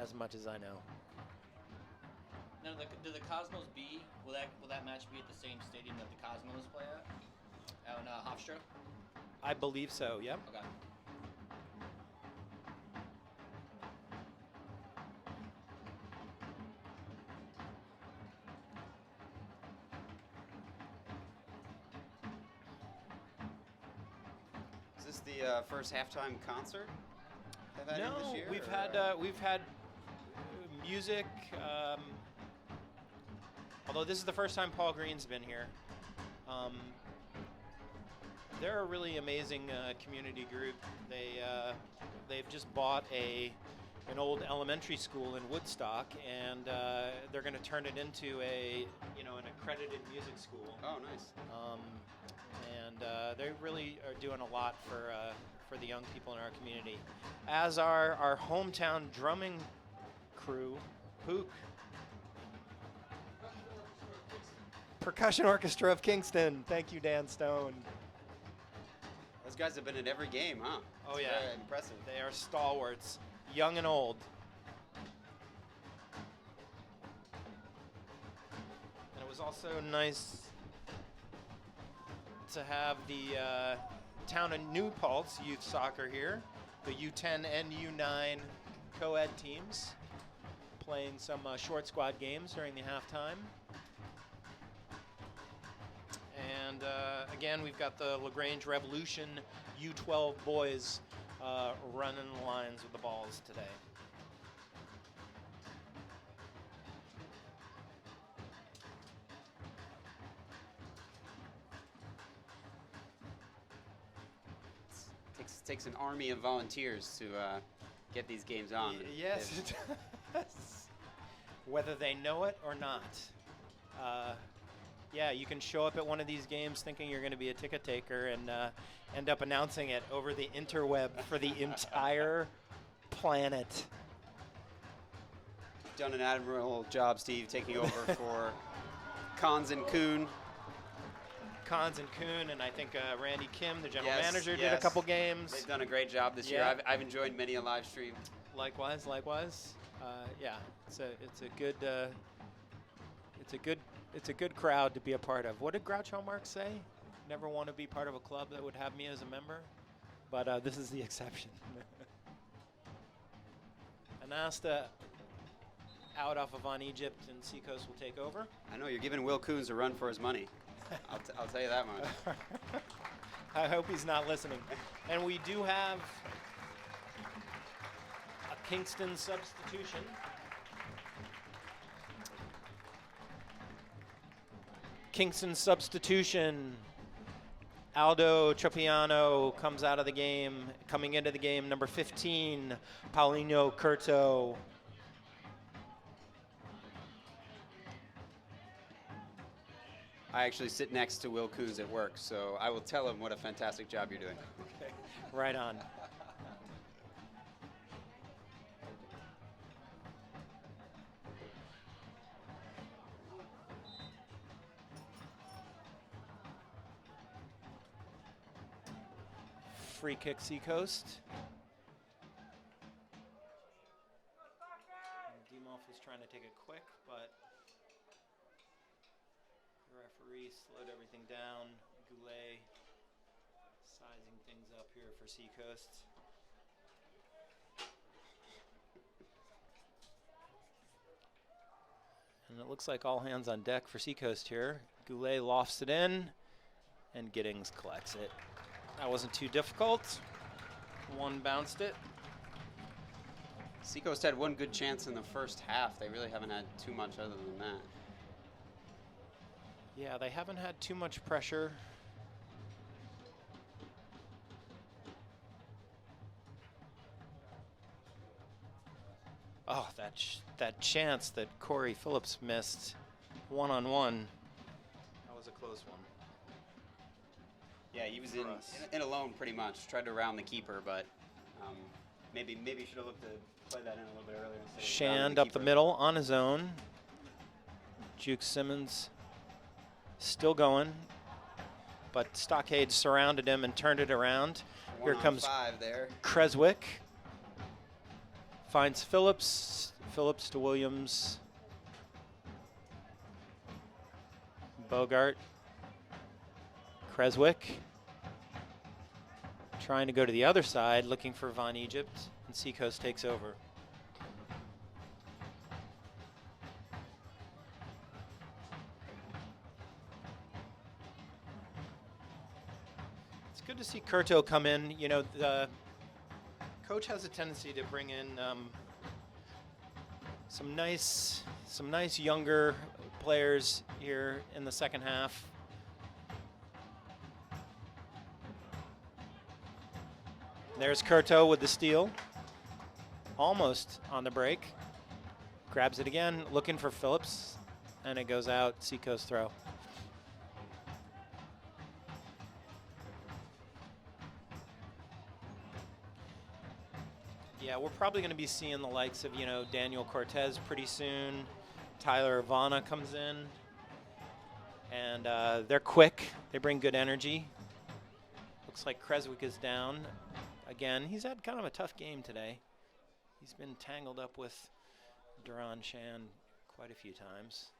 as much as I know. Now, do the Cosmos B, will that match be at the same stadium that the Cosmos play at? Out in Hofstra? I believe so, yep. Okay. Is this the first halftime concert they've had this year? We've had music. Although this is the first time Paul Green's been here. They're a really amazing community group. They've just bought a an old elementary school in Woodstock, and they're going to turn it into an accredited music school. Oh, nice. And they really are doing a lot for the young people in our community. As our hometown drumming crew, Pook, Percussion Orchestra of Kingston. Thank you, Dan Stone. Those guys have been at every game, huh? Oh, It's yeah. very impressive. They are stalwarts, young and old. And it was also nice to have the town of New Paltz youth soccer here, the U10 and U9 co-ed teams, playing some short squad games during the halftime. And again, we've got the LaGrange Revolution U12 boys running the lines with the balls today. Takes an army of volunteers to get these games on. Yes, it does. Whether they know it or not. Yeah, you can show up at one of these games thinking you're going to be a ticket taker and end up announcing it over the interweb for the entire planet. Done an admirable job, Steve, taking over for Cons and Kuhn. Cons and Kuhn, and I think Randy Kim, the general Yes, manager, did a yes. couple games. They've done a great job this year. Yeah. I've enjoyed many a live stream. Likewise. Yeah, it's a good crowd to be a part of. What did Groucho Marx say? Never want to be part of a club that would have me as a member, but this is the exception. Anasta out off of Von Egypt, and Seacoast will take over. I know you're giving Will Coons a run for his money. I'll tell you that much. I hope he's not listening. And we do have a Kingston substitution. Kingston substitution. Aldo Tropiano comes out of the game. Coming into the game, number 15, Paulinho Curto. I actually sit next to Will Coons at work, so I will tell him what a fantastic job you're doing. Okay. Right on. Free kick, Seacoast. Demoff was trying to take it quick, but the referee slowed everything down. Goulet sizing things up here for Seacoast. And it looks like all hands on deck for Seacoast here. Goulet lofts it in, and Giddings collects it. That wasn't too difficult. One bounced it. Seacoast had one good chance in the first half. They really haven't had too much other than that. Yeah, they haven't had too much pressure. Oh, that chance that Corey Phillips missed, one-on-one. That was a close one. Yeah, he was For us. in alone pretty much. Tried to round the keeper, but maybe should have looked to play that in a little bit earlier. instead of rounding Shand up the keeper. middle on his own. Juke Simmons still going, but Stockade surrounded him and turned it around. Here 1 on comes 5 there. Creswick. Finds Phillips. Phillips to Williams. Bogart. Creswick. Trying to go to the other side, looking for Von Egypt, and Seacoast takes over. It's good to see Curto come in. You know, the coach has a tendency to bring in some nice younger players here in the second half. There's Curto with the steal. almost on the break. Grabs it again, looking for Phillips, and it goes out. Seacoast throw. Yeah, we're probably going to be seeing the likes of, Daniel Cortez pretty soon. Tyler Ivana comes in. And they're quick. They bring good energy. Looks like Creswick is down. Again, he's had kind of a tough game today. He's been tangled up with Duran Shan quite a few times.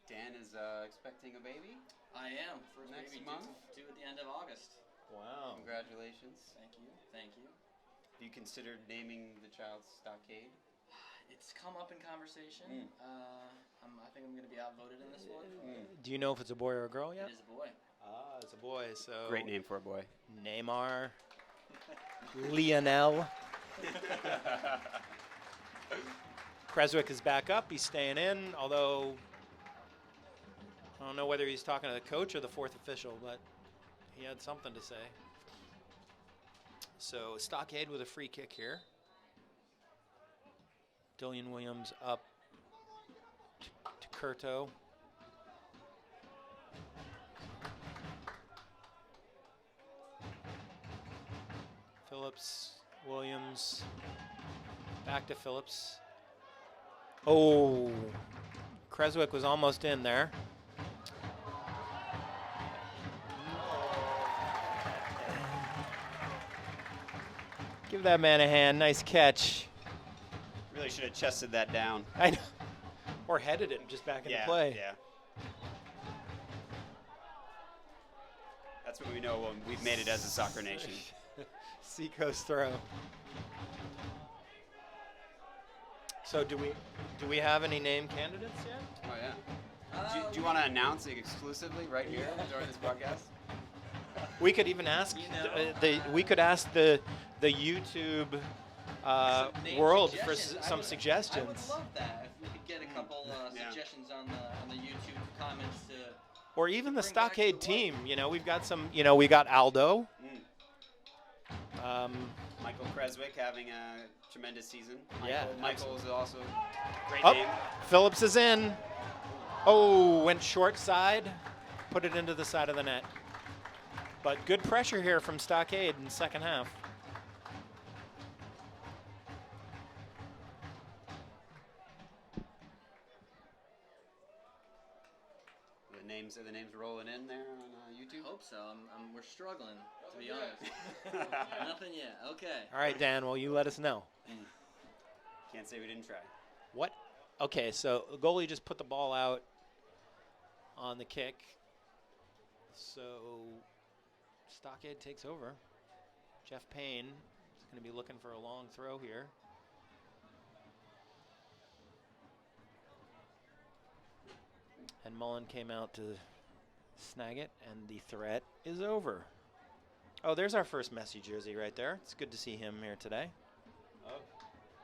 Dan is expecting a baby. I am. First Next baby month? due at the end of August. Wow. Congratulations. Thank you. Thank you. Have you considered naming the child Stockade? It's come up in conversation. I think I'm going to be outvoted in this one. Do you know if it's a boy or a girl yet? It is a boy. Ah, it's a boy. So Great name for a boy. Neymar, Lionel. Creswick is back up. He's staying in, although I don't know whether he's talking to the coach or the fourth official, but he had something to say. So Stockade with a free kick here. Dillian Williams up to Curto. Phillips, Williams, back to Phillips. Oh, Creswick was almost in there. Give that man a hand. Nice catch. Really should have chested that down. I know. Or headed it just back into play. Yeah. That's what we know when we've made it as a soccer nation. Seacoast throw. So do we have any name candidates yet? Oh yeah. Do you want to announce it exclusively right here during this broadcast? We could even ask we could ask the YouTube Name world for suggestions. some suggestions. I would love that if we could get a couple suggestions on the YouTube comments to. Or even the bring back to Stockade the team. We've got some. We got Aldo. Michael Creswick having a tremendous season. Yeah, Michael is also a great Up. name. Phillips is in. Oh, went short side. Put it into the side of the net. But good pressure here from Stockade in the second half. Are the names rolling in there on YouTube? I hope so. We're struggling, to be honest. Nothing yet. Okay. All right, Dan, well, you let us know. Can't say we didn't try. What? Okay, so the goalie just put the ball out on the kick. So Stockade takes over. Jeff Payne is going to be looking for a long throw here. And Mullen came out to snag it, and the threat is over. Oh, there's our first Messi jersey right there. It's good to see him here today. Oh.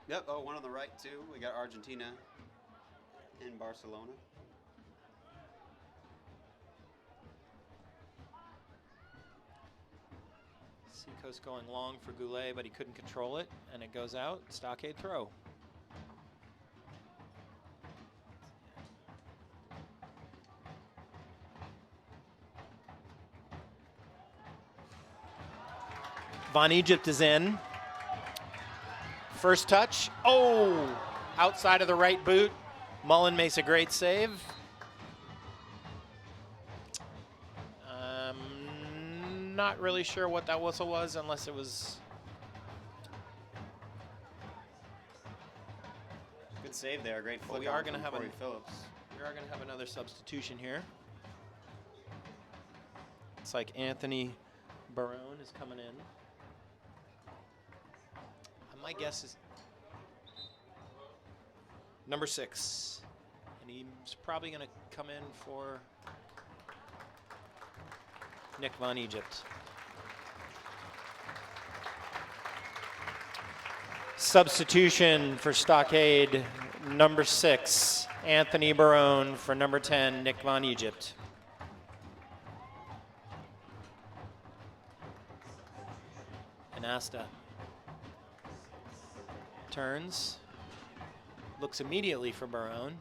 Yep. Oh, one on the right too. We got Argentina in Barcelona. Seacoast going long for Goulet, but he couldn't control it, and it goes out. Stockade throw. Von Egypt is in. First touch. Oh, outside of the right boot. Mullen makes a great save. Not really sure what that whistle was, unless it was. Good save there. Great flick. We are going to from have Corey Phillips. We are going to have another substitution here. It's like Anthony Barone is coming in. My guess is number 6, and he's probably going to come in for Nick Von Egypt. Substitution for Stockade, number 6, Anthony Barone for number 10, Nick Von Egypt. And Asta. Turns. Looks immediately for Barone.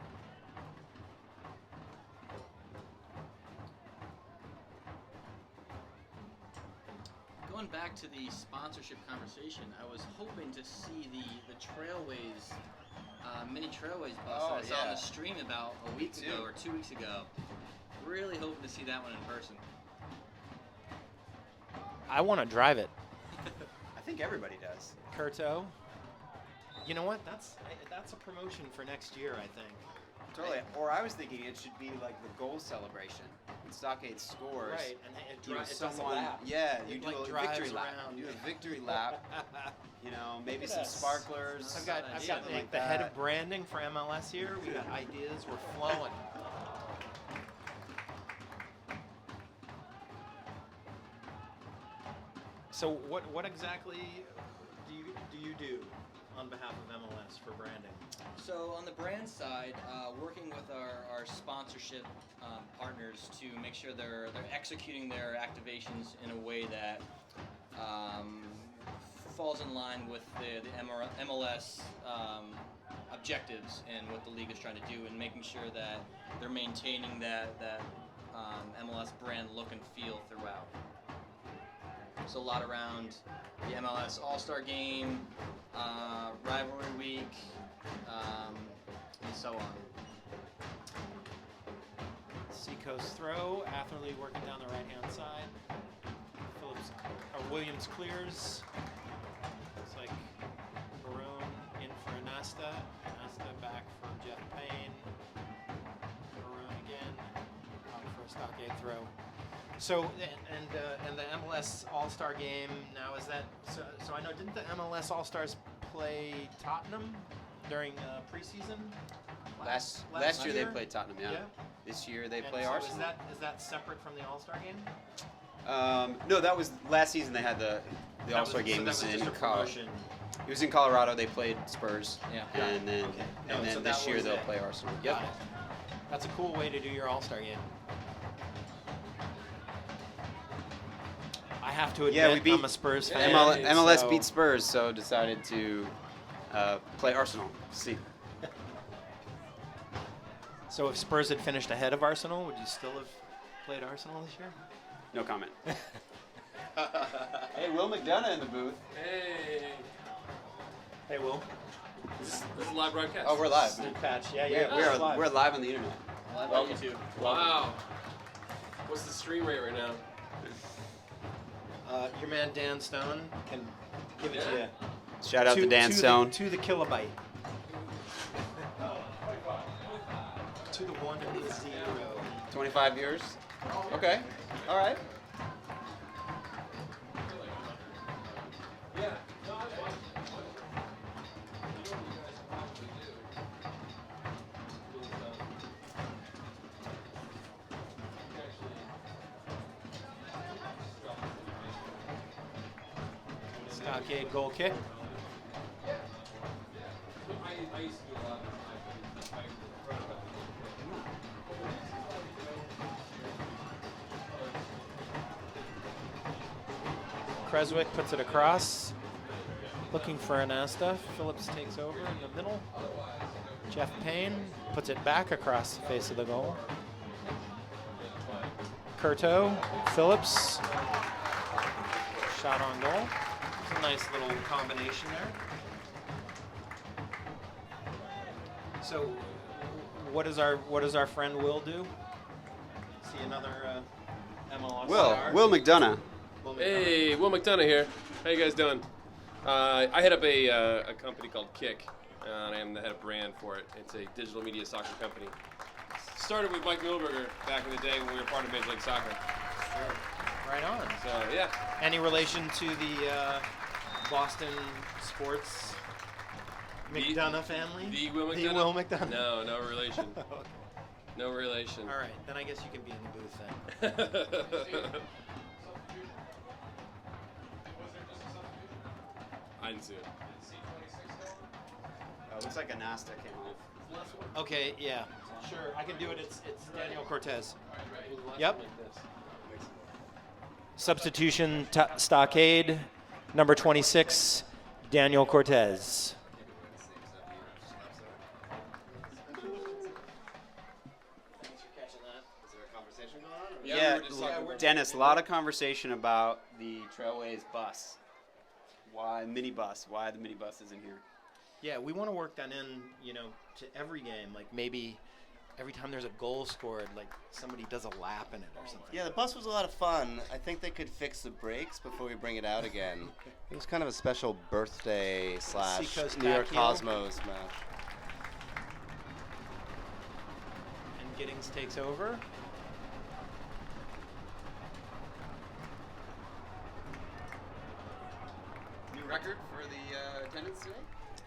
Going back to the sponsorship conversation, I was hoping to see the Trailways, mini Trailways bus that I saw on the stream about a week ago or 2 weeks ago. Really hoping to see that one in person. I want to drive it. I think everybody does. Curto. You know what? That's a promotion for next year, I think. Totally. Or I was thinking it should be like the goal celebration. When Stockade scores. Right, and You know, it does a someone, lap. yeah, you It, do like, a drives victory lap. around. You do a victory lap. You know, maybe some us. sparklers. I've got something the, like the head that. of branding for MLS here. We got ideas. We're flowing. So what exactly do you do on behalf of MLS for branding? So on the brand side, working with our sponsorship partners to make sure they're executing their activations in a way that falls in line with the MLS objectives and what the league is trying to do, and making sure that they're maintaining that MLS brand look and feel throughout. So a lot around the MLS All-Star Game, Rivalry Week, and so on. Seacoast throw. Atherley working down the right-hand side. Williams clears. Looks like Barone in for Anasta. Anasta back for Jeff Payne. Barone again. Out for a Stockade throw. So and the MLS All-Star Game now, is that so I know, didn't the MLS All-Stars play Tottenham during preseason? Last year they played Tottenham, yeah. This year they play so Arsenal. Is that separate from the All-Star Game? No, that was last season. They had the All-Star Game was in Colorado. It was in Colorado. They played Spurs. Yeah. And then So that this year was they'll it. play Arsenal. Got it. That's a cool way to do your All-Star Game. I have to admit, Yeah, we beat I'm a Spurs fan. MLS so beat Spurs, so decided to play Arsenal. See. So if Spurs had finished ahead of Arsenal, would you still have played Arsenal this year? No comment. Hey, Will McDonough in the booth. Hey. Hey, Will. This is a live broadcast. Oh, we're live. Good patch. Yeah, We're live on the internet. Live on YouTube. Wow. What's the stream rate right now? Your man Dan Stone can give it to you. Shout out to Dan Stone. To the kilobyte. To the 1 and the 0. 25 years. Okay. All right. Stockade goal kick. Creswick puts it across. Looking for Anasta. Phillips takes over in the middle. Jeff Payne puts it back across the face of the goal. Curto, Phillips. Shot on goal. It's a nice little combination there. So, what does our friend Will do? See another MLS star? Will McDonough. Will McDonough. Hey, Will McDonough here. How you guys doing? I head up a company called Kick, and I am the head of brand for it. It's a digital media soccer company. Started with Mike Milberger back in the day when we were part of Major League Soccer. Sure. Right on. So yeah. Any relation to the Boston sports McDonough family? The Will McDonough? The Will McDonough. No, no relation. Okay. No relation. All right, then I guess you can be in the booth then. I didn't see it. Looks like Anasta came off. Okay, yeah. Sure, I can do it. It's Daniel Cortez. Yep. Substitution Stockade, number 26, Daniel Cortez. Yeah, were just talking about Dennis, a lot of conversation about the Trailways bus. Why minibus? Why the minibus isn't here? Yeah, we want to work that in, to every game. Like maybe every time there's a goal scored, like somebody does a lap in it or something. Yeah, the bus was a lot of fun. I think they could fix the brakes before we bring it out again. It was kind of a special birthday / Seacoast New York back heel. Cosmos match. And Giddings takes over. New record for the attendance today?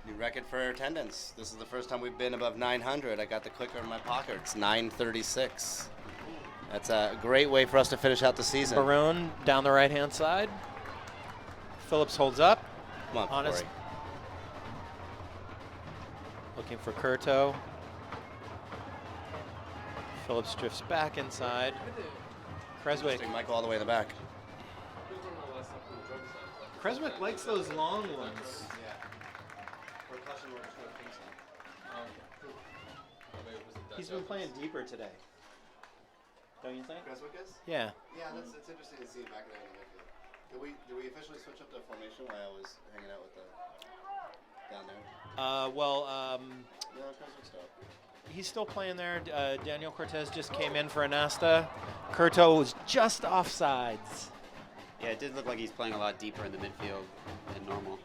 New record for attendance. This is the first time we've been above 900. I got the clicker in my pocket. It's 936. That's a great way for us to finish out the season. Barone down the right-hand side. Phillips holds up. Come on, Honest. Corey. Looking for Curto. Phillips drifts back inside. Creswick. Stick Michael all the way in the back. Creswick likes those long ones. He's been playing deeper today. Don't you think? Creswick is? Yeah. Yeah, it's interesting to see him back there in the midfield. Did we officially switch up the formation while I was hanging out with the down there? No, Creswick's still. he's still playing there. Daniel Cortez just came in for Anasta. Curto was just offsides. Yeah, it did look like he's playing a lot deeper in the midfield than normal.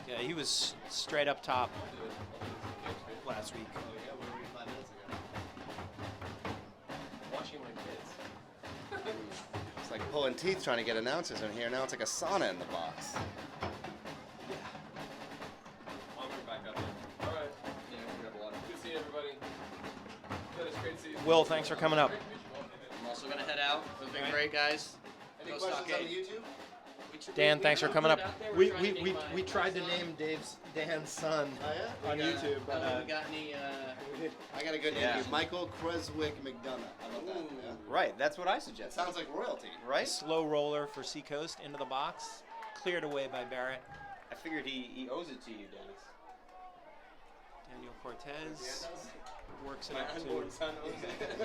Yeah, he was straight up top last week. Watching my kids. It's like pulling teeth trying to get announcers in here. Now it's like a sauna in the box. I'll bring back up there. All right. Yeah, we have a lot. Good seeing everybody. Dennis, great seeing you. Will, thanks for coming up. I'm also going to head out. It's been great, guys. Any Go questions on the Stockade. YouTube? Dan, thanks for coming up. We we tried to name Dan's son Oh, yeah? on YouTube, but we got any? I got a good name. Yeah. for you. Michael Creswick McDonough. How about that? Yeah. Right, that's what I It suggest. sounds like royalty. Right? slow roller for Seacoast into the box, cleared away by Barrett. I figured he owes it to you, Dennis. Daniel Cortez works it My up to unborn son owes it.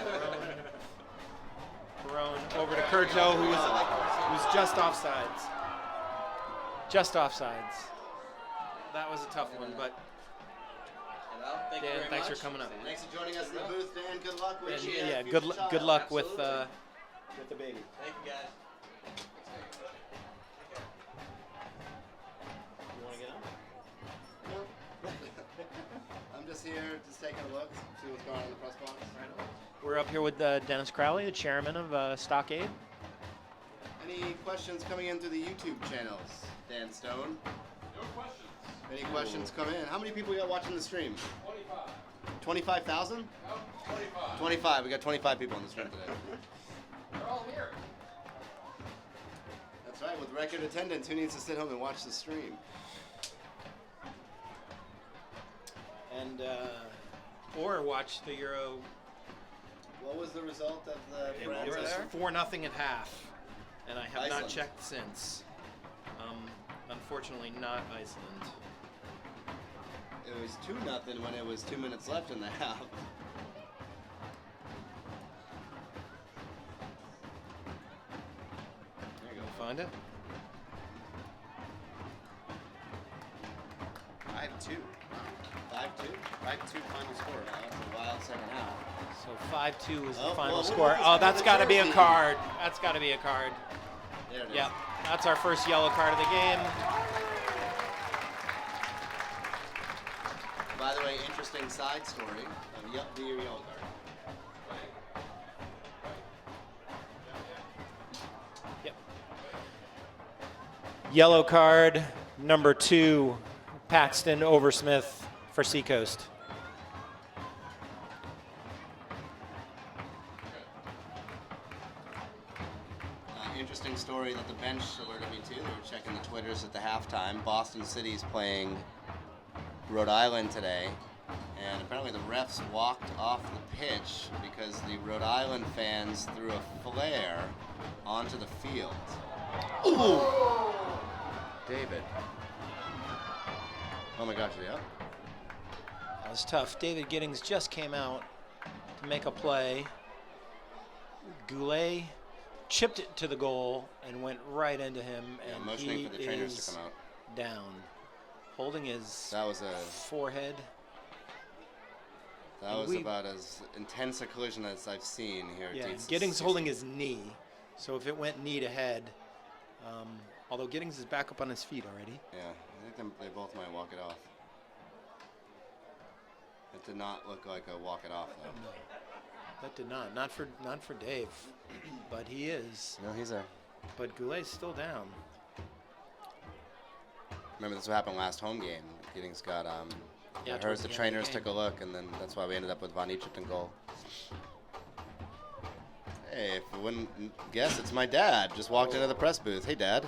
Barone over to Curto, who's just offsides. Just offsides. That was a tough one, but Thank you Dan, very thanks much. for coming up. Thanks for joining us in the booth, Dan. Good luck with And you. yeah, future good child. luck with Absolutely. the baby. Thank you, guys. You want to get on? I'm just here, just taking a look, see what's going on in the press box. We're up here with Dennis Crowley, the chairman of Stockade. Any questions coming in through the YouTube channels, Dan Stone? No questions. Any questions come in? How many people we got watching the stream? 25. 25,000? No, 25. 25. We got 25 people in the stream today. They're all here. That's right. With record attendance, who needs to sit home and watch the stream? And or watch the Euro. What was the result of the It France? was 4-0 at half, and I have not Iceland. checked since. Unfortunately, not Iceland. It was 2-0 when it was 2 minutes left in the half. There you go. Find it. 5-2. 5-2. 5-2 final score. That was a wild second half. So 5-2 is the Oh, final well, score. look at Oh, this that's guy got to with the be a jersey. card. That's got to be a card. There it is. Yep. That's our first yellow card of the game. By the way, interesting side story. Yep, do your yellow card. Yep. Yellow card number 2, Paxton Oversmith for Seacoast. Interesting story that the bench alerted me to. They were checking the Twitters at the halftime. Boston City's playing Rhode Island today, and apparently the refs walked off the pitch because the Rhode Island fans threw a flare onto the field. Ooh! David. Oh my gosh, yeah. That was tough. David Giddings just came out to make a play. Goulet chipped it to the goal and went right into him, Yeah, and motioning he for the trainers is to come out. down, holding his That was forehead. about as intense a collision as I've seen here. Yeah, Dietz' Giddings season. holding his knee, so if it went knee to head, although Giddings is back up on his feet already. Yeah, I think they both might walk it off. It did not look like a walk it off though. No, that did not for Dave, but he is. No, he's there. But Goulet's still down. Remember, this is what happened last home game. Giddings got Yeah, I towards heard the the end of the trainers game. took a look, and then that's why we ended up with Von Egypt in goal. Hey, if you wouldn't guess, it's my dad. Just walked into the press booth. Hey, Dad.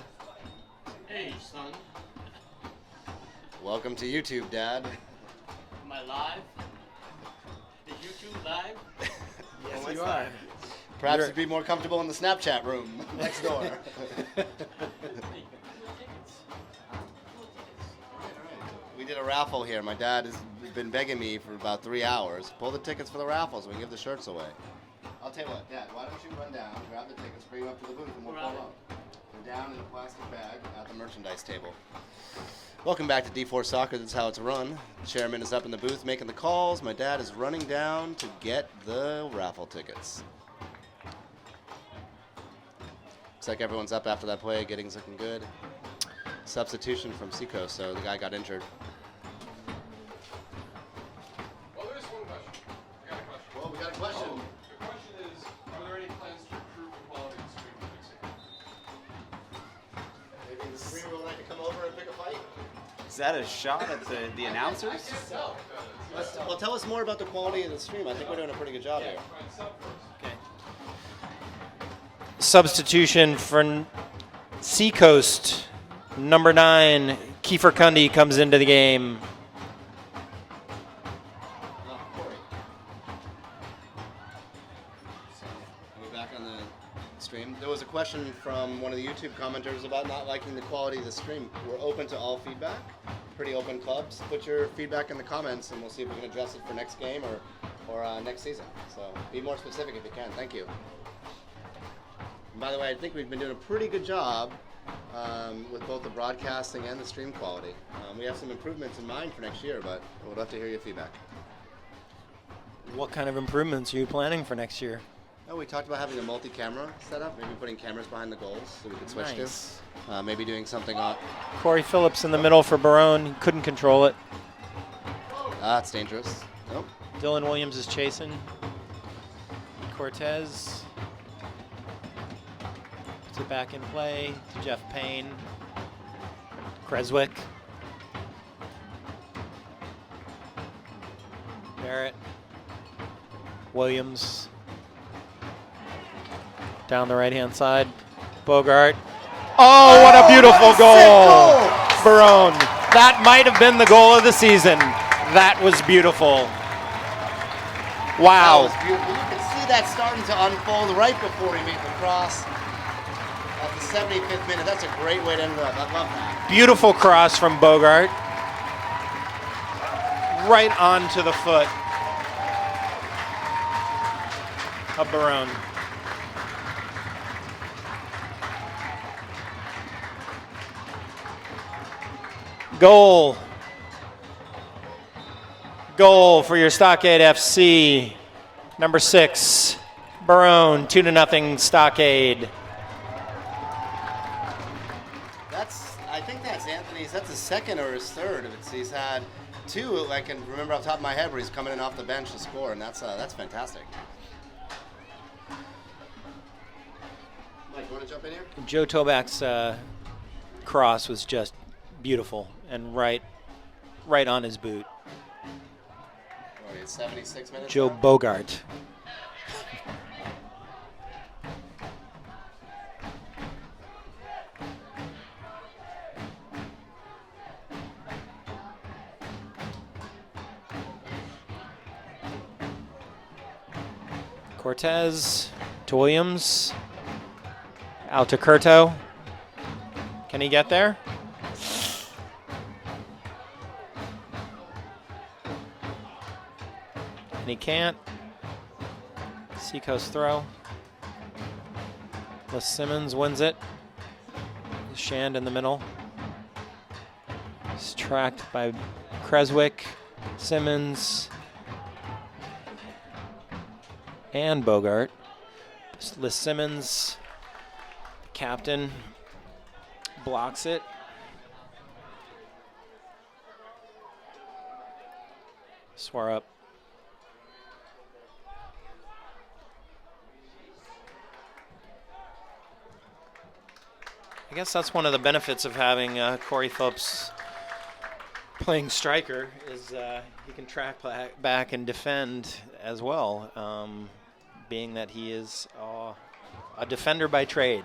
Hey, son. Welcome to YouTube, Dad. Am I live? Is YouTube live? Yes, you are. Perhaps you'd be more comfortable in the Snapchat room next door. We did a raffle here. My dad has been begging me for about 3 hours. Pull the tickets for the raffle so we can give the shirts away. I'll tell you what, Dad, why don't you run down, grab the tickets, bring them up to the booth, and we'll pull up. They're down in a plastic bag at the merchandise table. Welcome back to D4 Soccer. That's how it's run. The chairman is up in the booth making the calls. My dad is running down to get the raffle tickets. Looks like everyone's up after that play. Giddings looking good. Substitution from Seacoast, so the guy got injured. Well, there is one question. I got a question. Well, we got a question. The question is, are there any plans to improve the quality of the stream next year? Maybe the screen would like to come over and pick a fight? Is that a shot at the announcers? Well, tell us more about the quality of the stream. I think we're doing a pretty good job here. Okay. Substitution for Seacoast. Number 9, Kiefer Cundy comes into the game. We're back on the stream. There was a question from one of the YouTube commenters about not liking the quality of the stream. We're open to all feedback. Pretty open clubs. Put your feedback in the comments, and we'll see if we can address it for next game or next season. So be more specific if you can. Thank you. And by the way, I think we've been doing a pretty good job with both the broadcasting and the stream quality. We have some improvements in mind for next year, but we'd love to hear your feedback. What kind of improvements are you planning for next year? Oh, we talked about having a multi-camera setup, maybe putting cameras behind the goals so we could switch Nice. to. Maybe doing something on. Corey Phillips in the middle for Barone. He couldn't control it. That's dangerous. Nope. Dylan Williams is chasing. Cortez puts it back in play to Jeff Payne. Creswick. Barrett. Williams. Down the right-hand side. Bogart. Oh, what a beautiful goal! Barone. That might have been the goal of the season. That was beautiful. That Wow. was beautiful. You could see that starting to unfold right before he made the cross. At the 75th minute, that's a great way to end it up. I love that. Beautiful cross from Bogart. Right onto the foot of Barone. Goal. Goal for your Stockade FC. Number 6, Barone, 2-0 Stockade. I think that's Anthony's. That's his second or his third. He's had 2. I can remember off the top of my head where he's coming in off the bench to score, and that's fantastic. Mike, you want to jump in here? Joe Toback's cross was just beautiful and right on his boot. Oh, it's 76 minutes. Joe now? Bogart. Cortez to Williams. Out to Curto. Can he get there? And he can't. Seacoast throw. Les Simmons wins it. Shand in the middle. He's tracked by Creswick, Simmons, and Bogart. Les Simmons, captain, blocks it. Swear up. I guess that's one of the benefits of having Corey Phillips playing striker is he can track back and defend as well, being that he is a defender by trade.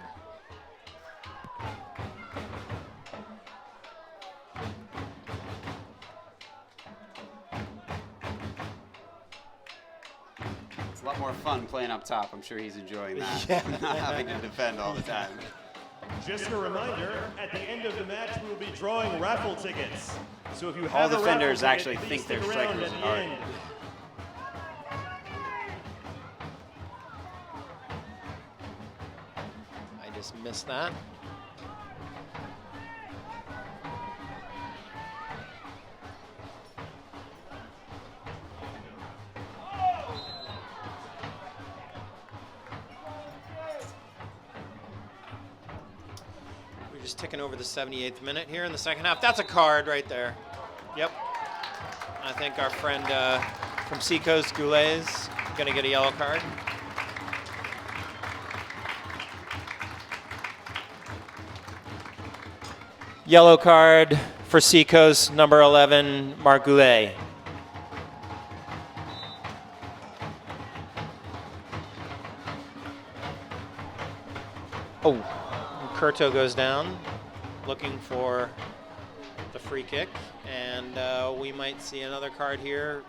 It's a lot more fun playing up top. I'm sure he's enjoying that. Yeah. Not having to defend all the time. Just a reminder, at the end of the match, we will be drawing raffle tickets. So if you All have a raffle defenders ticket, actually please think they're stick around strikers at at the heart. end. I just missed that. We're just ticking over the 78th minute here in the second half. That's a card right there. Yep. I think our friend from Seacoast, Goulet, is going to get a yellow card. Yellow card for Seacoast, number 11, Marc Goulet. Oh, Curto goes down, looking for the free kick, and we might see another card here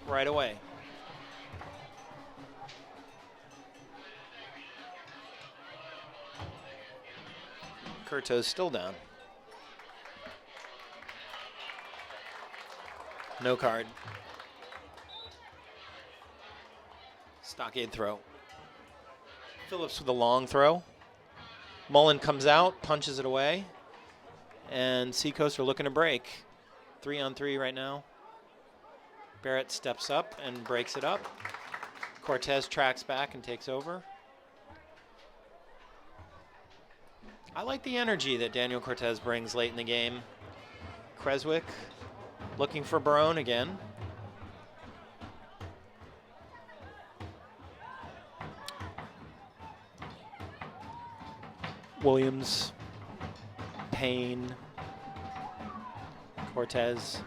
right away. Curto's still down. No card. Stockade throw. Phillips with a long throw. Mullen comes out, punches it away, and Seacoast are looking to break. 3-on-3 right now. Barrett steps up and breaks it up. Cortez tracks back and takes over. I like the energy that Daniel Cortez brings late in the game. Creswick looking for Barone again. Williams, Payne, Cortez.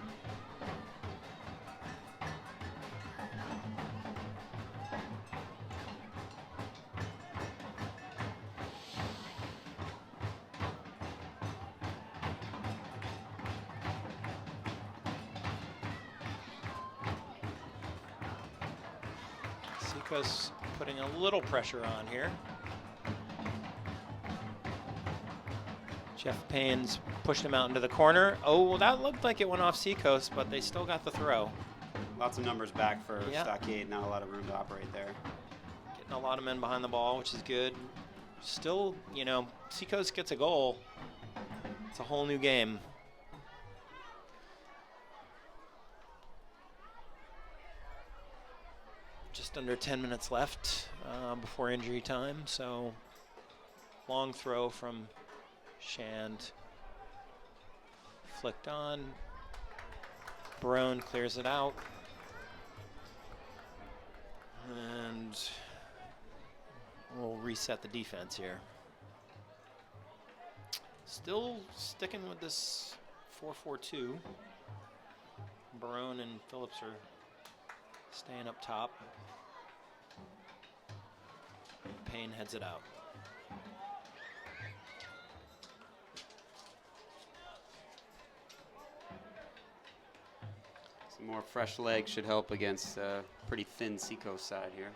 Seacoast putting a little pressure on here. Jeff Payne's pushed him out into the corner. Oh, well, that looked like it went off Seacoast, but they still got the throw. Lots of numbers back for Yeah. Stockade. Not a lot of room to operate there. Getting a lot of men behind the ball, which is good. Still, you know, Seacoast gets a goal. It's a whole new game. Just under 10 minutes left before injury time, so long throw from Shand. Flicked on. Barone clears it out. And we'll reset the defense here. Still sticking with this 4-4-2. Barone and Phillips are staying up top. Payne heads it out. Some more fresh legs should help against pretty thin Seacoast side here.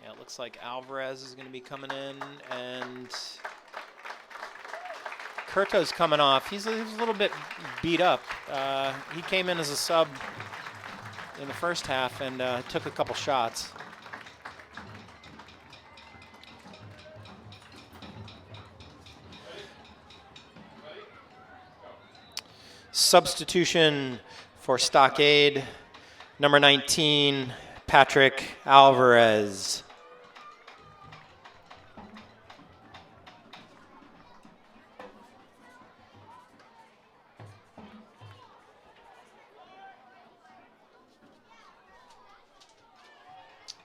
Yeah, it looks like Alvarez is going to be coming in, and Curto's coming off. He's a little bit beat up. He came in as a sub in the first half and took a couple shots. substitution for Stockade, number 19, Patrick Alvarez.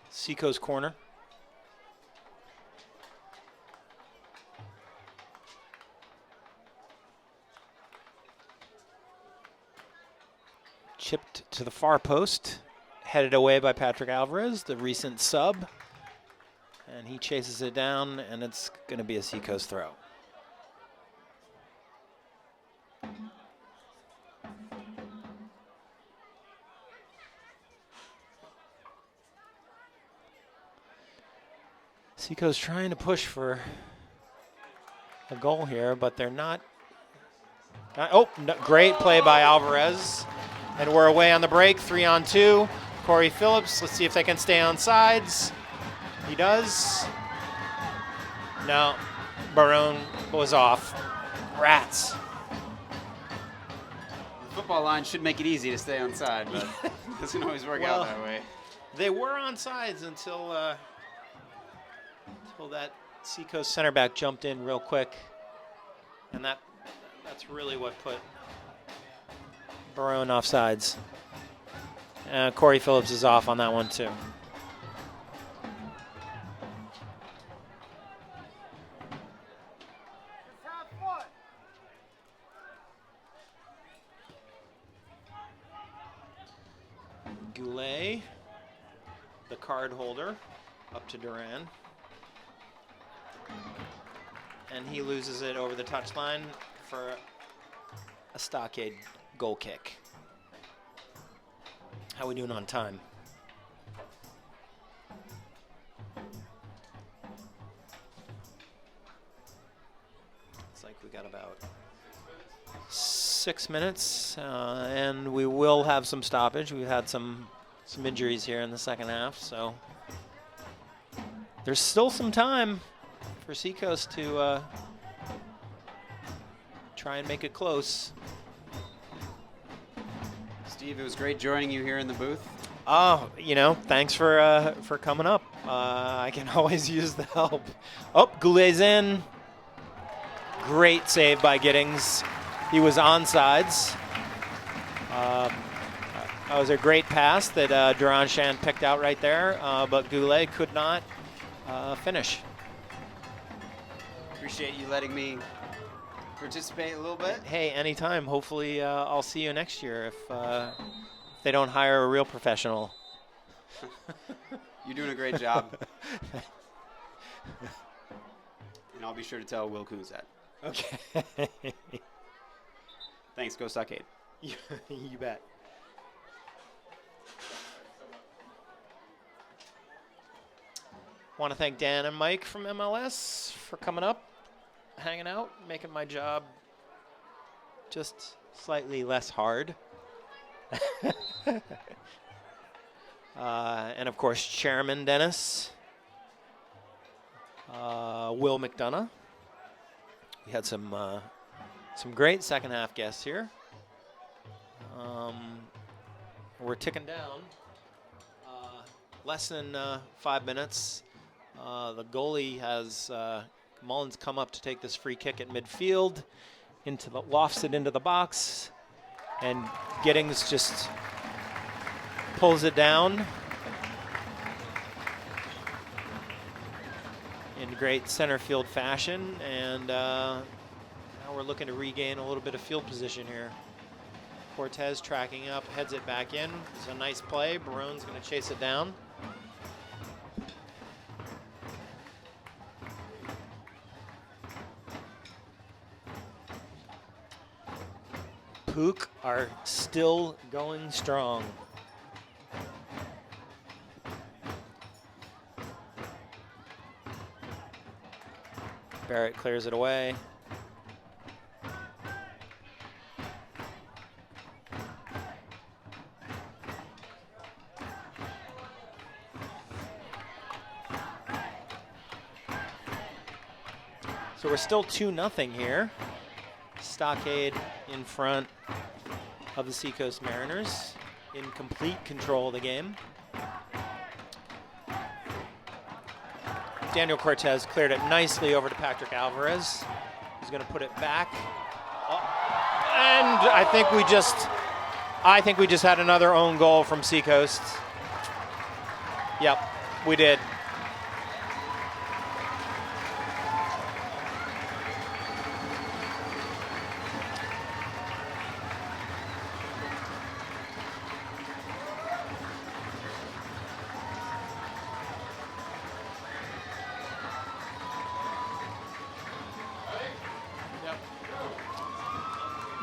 Seacoast corner. Chipped to the far post, headed away by Patrick Alvarez, the recent sub. And he chases it down, and it's going to be a Seacoast throw. Seacoast trying to push for a goal here, but they're not. Great play by Alvarez. And we're away on the break, 3-on-2. Corey Phillips, let's see if they can stay on sides. He does. No, Barone was off. Rats. The football line should make it easy to stay on side, but it doesn't always work out that way. They were on sides until that Seacoast center back jumped in real quick. And that's really what put Barone off sides. Corey Phillips is off on that one too. Goulet, the card holder, up to Duran. And he loses it over the touchline for a Stockade goal kick. How we doing on time? It's like we got about 6 minutes, and we will have some stoppage. We've had some injuries here in the second half, so there's still some time for Seacoast to try and make it close. Steve, it was great joining you here in the booth. Oh, thanks for coming up. I can always use the help. Oh, Goulet's in. Great save by Giddings. He was onsides. That was a great pass that Duran-Shan picked out right there, but Goulet could not finish. Appreciate you letting me participate a little bit. Hey, anytime. Hopefully I'll see you next year if they don't hire a real professional. You're doing a great job. And I'll be sure to tell Will Coons that. Okay. Thanks, go Stockade. You bet. Want to thank Dan and Mike from MLS for coming up, hanging out, making my job just slightly less hard. And of course, Chairman Dennis, Will McDonough. We had some great second half guests here. We're ticking down. Less than 5 minutes. The goalie has Mullins come up to take this free kick at midfield, lofts it into the box, and Giddings just pulls it down in great center field fashion, and now we're looking to regain a little bit of field position here. Cortez tracking up, heads it back in. It's a nice play. Barone's going to chase it down. Pook are still going strong. Barrett clears it away. So we're still 2-0 here. Stockade in front of the Seacoast Mariners in complete control of the game. Daniel Cortez cleared it nicely over to Patrick Alvarez. He's going to put it back. And I think we just had another own goal from Seacoast. Yep, we did.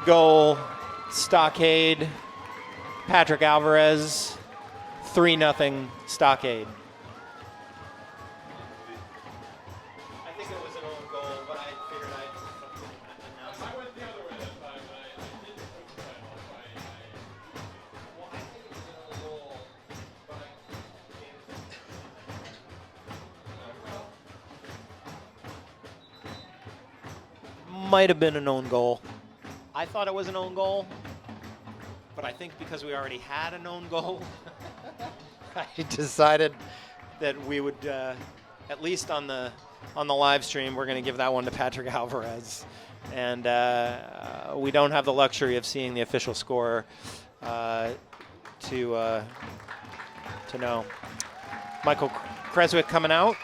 Goal, Stockade, Patrick Alvarez, 3-0 Stockade. I think it was an own goal, but I figured I'd announce it. I went the other way that time, and I didn't put the time on. Well, I think it was an own goal, but I might have been an own goal. I thought it was an own goal, but I think because we already had an own goal, I decided that we would, at least on the live stream, we're going to give that one to Patrick Alvarez. And we don't have the luxury of seeing the official score to know. Michael Creswick coming out.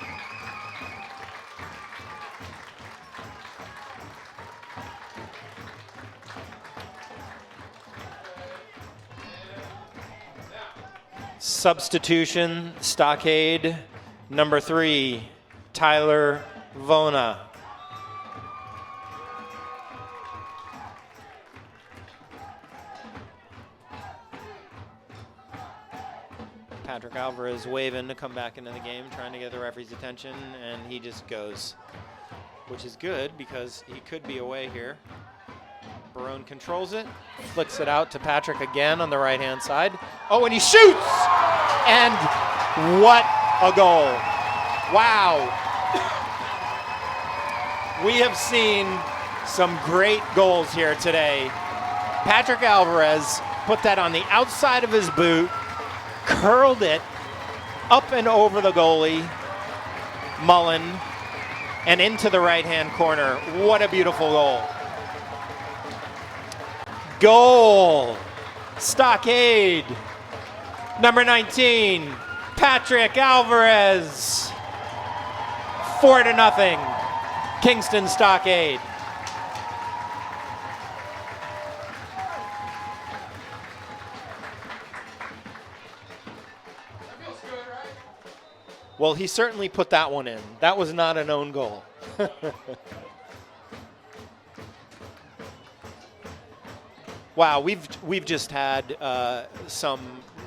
Substitution, Stockade, number 3, Tyler Vona. Patrick Alvarez waving to come back into the game, trying to get the referee's attention, and he just goes, which is good because he could be away here. Barone controls it, flicks it out to Patrick again on the right-hand side. Oh, and he shoots! And what a goal. Wow. We have seen some great goals here today. Patrick Alvarez put that on the outside of his boot, curled it up and over the goalie, Mullen, and into the right-hand corner. What a beautiful goal. Goal, Stockade, number 19, Patrick Alvarez, 4-0, Kingston Stockade. Well, he certainly put that one in. That was not an own goal. Wow, we've just had some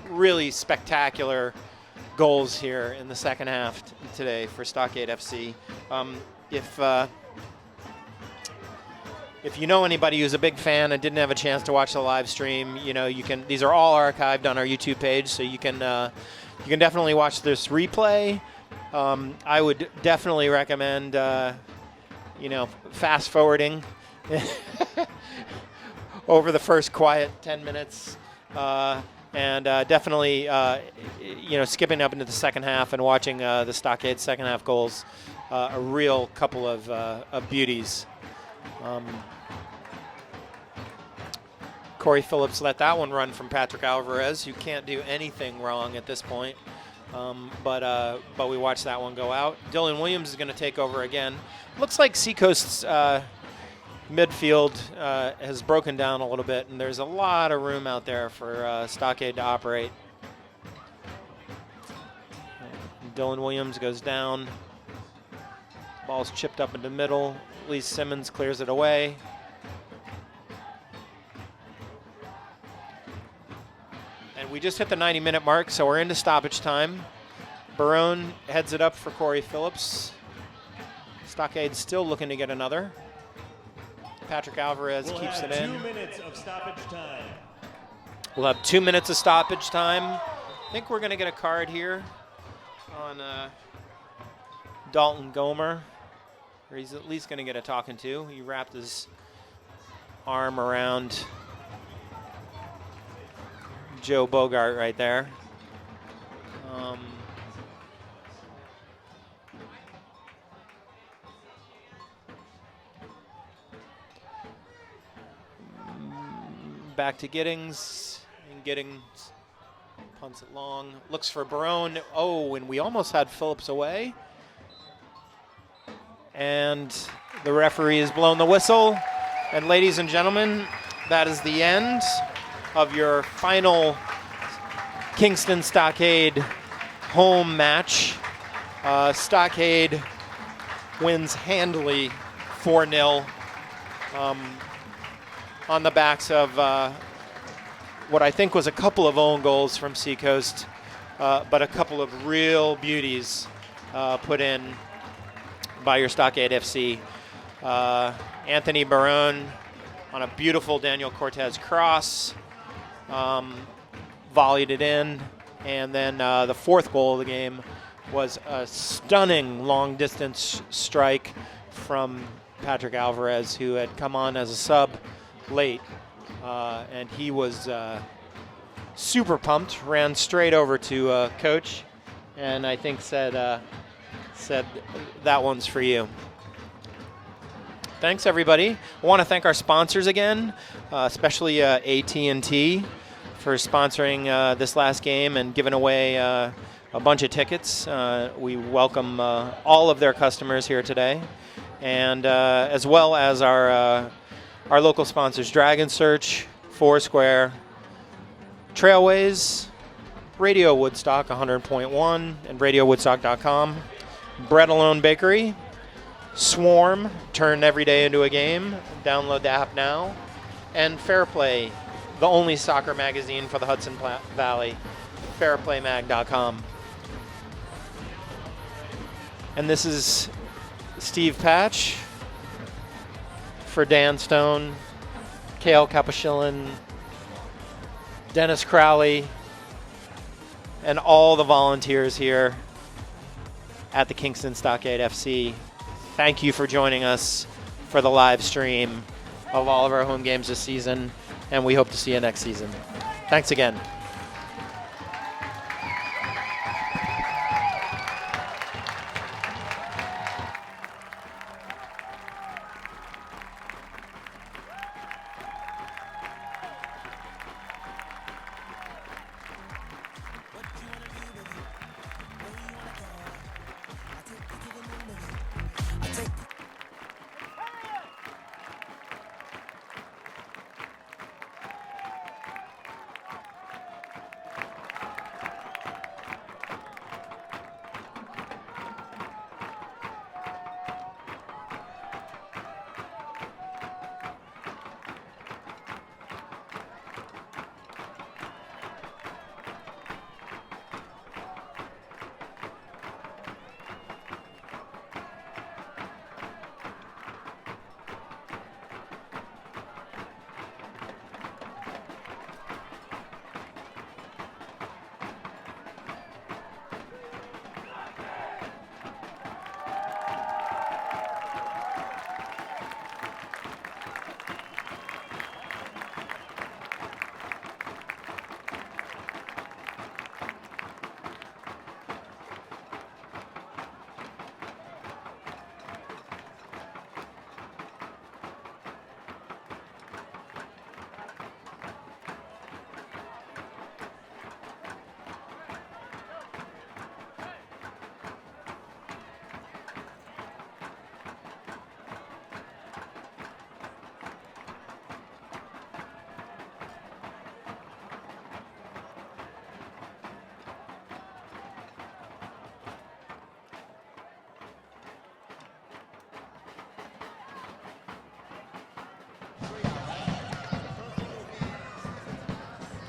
really spectacular goals here in the second half today for Stockade FC. If you know anybody who's a big fan and didn't have a chance to watch the live stream, you know, you can. These are all archived on our YouTube page, so you can definitely watch this replay. I would definitely recommend fast forwarding over the first quiet 10 minutes, and definitely skipping up into the second half and watching the Stockade second half goals. A real couple of beauties. Corey Phillips let that one run from Patrick Alvarez, who can't do anything wrong at this point. But we watched that one go out. Dylan Williams is going to take over again. Looks like Seacoast's midfield has broken down a little bit, and there's a lot of room out there for Stockade to operate. Dylan Williams goes down. Ball's chipped up in the middle. Lee Simmons clears it away. And we just hit the 90-minute mark, so we're into stoppage time. Barone heads it up for Corey Phillips. Stockade's still looking to get another. Patrick Alvarez keeps it in. 2 minutes of stoppage time. We'll have 2 minutes of stoppage time. I think we're going to get a card here on Dalton Gomer. Or he's at least going to get a talking to. He wrapped his arm around Joe Bogart right there. Back to Giddings, and Giddings punts it long, looks for Barone. Oh, and we almost had Phillips away. And the referee has blown the whistle. And ladies and gentlemen, that is the end of your final Kingston Stockade home match. Stockade wins handily 4-0 on the backs of what I think was a couple of own goals from Seacoast, but a couple of real beauties put in by your Stockade FC. Anthony Barone on a beautiful Daniel Cortez cross, volleyed it in, and then the fourth goal of the game was a stunning long-distance strike from Patrick Alvarez, who had come on as a sub late, and he was super pumped, ran straight over to coach, and I think said that one's for you. Thanks, everybody. I want to thank our sponsors again, especially AT&T for sponsoring this last game and giving away a bunch of tickets. We welcome all of their customers here today, and as well as our local sponsors, Dragon Search, Foursquare, Trailways, Radio Woodstock 100.1 and RadioWoodstock.com, Bread Alone Bakery, Swarm, turn every day into a game, download the app now, and Fair Play, the only soccer magazine for the Hudson Valley, fairplaymag.com. And this is Steve Patch for Dan Stone, Kale Capuchillan, Dennis Crowley, and all the volunteers here at the Kingston Stockade FC. Thank you for joining us for the live stream of all of our home games this season, and we hope to see you next season. Thanks again.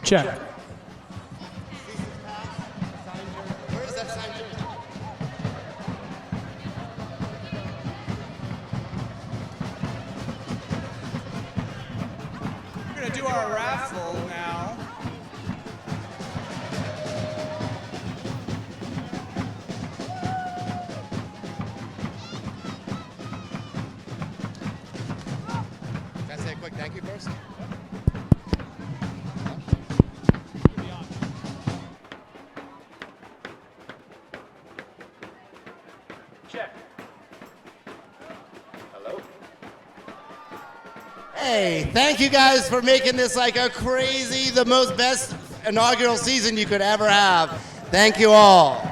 Check. We're going to do our raffle now. Can I say a quick thank you first? Hey, thank you guys for making this like a crazy, the most best inaugural season you could ever have. Thank you all.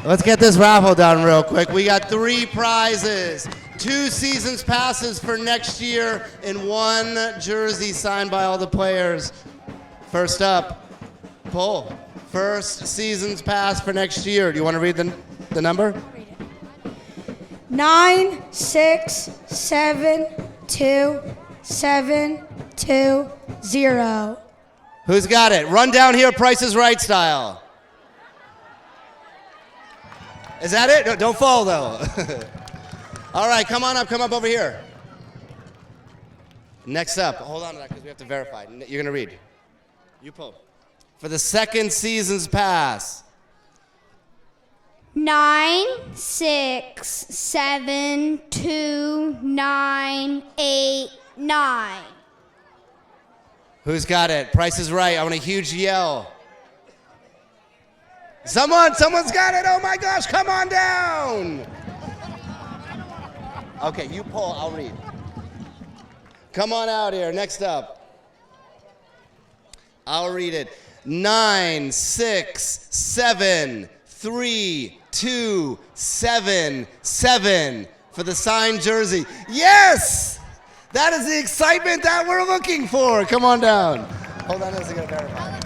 Let's get this raffle done real quick. We got 3 prizes, 2 seasons passes for next year, and 1 jersey signed by all the players. First up, pull. First season's pass for next year. Do you want to read the number? 9672720. Who's got it? Run down here, Price is Right style. Is that it? No, don't fall, though. All right, come on up. Come up over here. Next up. Hold on to that because we have to verify. You're going to read. You pull. For the second season's pass. 9672989. Who's got it? Price is Right. I want a huge yell. Someone's got it. Oh my gosh, come on down. Okay, you pull, I'll read. Come on out here. Next up. I'll read it. 9673277 for the signed jersey. Yes! That is the excitement that we're looking for. Come on down. Hold on, I'm gonna verify.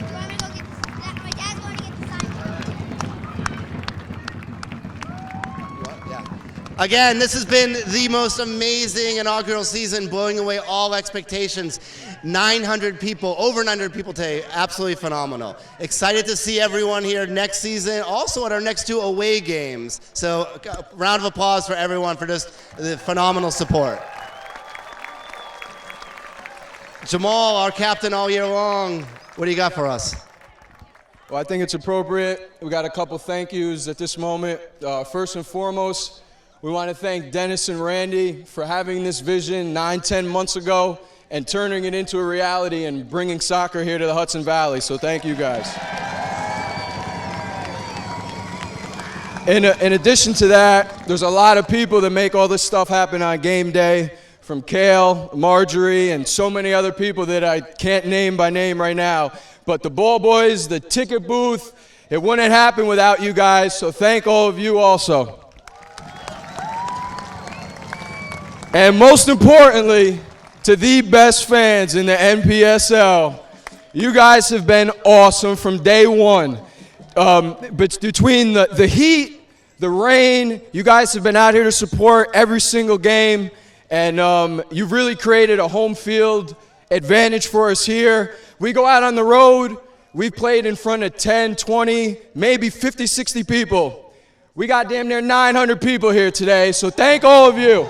Again, this has been the most amazing inaugural season, blowing away all expectations. 900 people, over 900 people today, absolutely phenomenal. Excited to see everyone here next season, also at our next 2 away games. So round of applause for everyone for just the phenomenal support. Jamal, our captain all year long, what do you got for us? Well, I think it's appropriate. We got a couple thank yous at this moment. First and foremost, we want to thank Dennis and Randy for having this vision 9-10 months ago and turning it into a reality and bringing soccer here to the Hudson Valley. So thank you guys. In addition to that, there's a lot of people that make all this stuff happen on game day, from Kale, Marjorie, and so many other people that I can't name by name right now. But the ball boys, the ticket booth, it wouldn't happen without you guys. So thank all of you also. And most importantly, to the best fans in the NPSL, you guys have been awesome from day one. But between the heat, the rain, you guys have been out here to support every single game, and you've really created a home field advantage for us here. We go out on the road, we've played in front of 10, 20, maybe 50, 60 people. We got damn near 900 people here today, so thank all of you.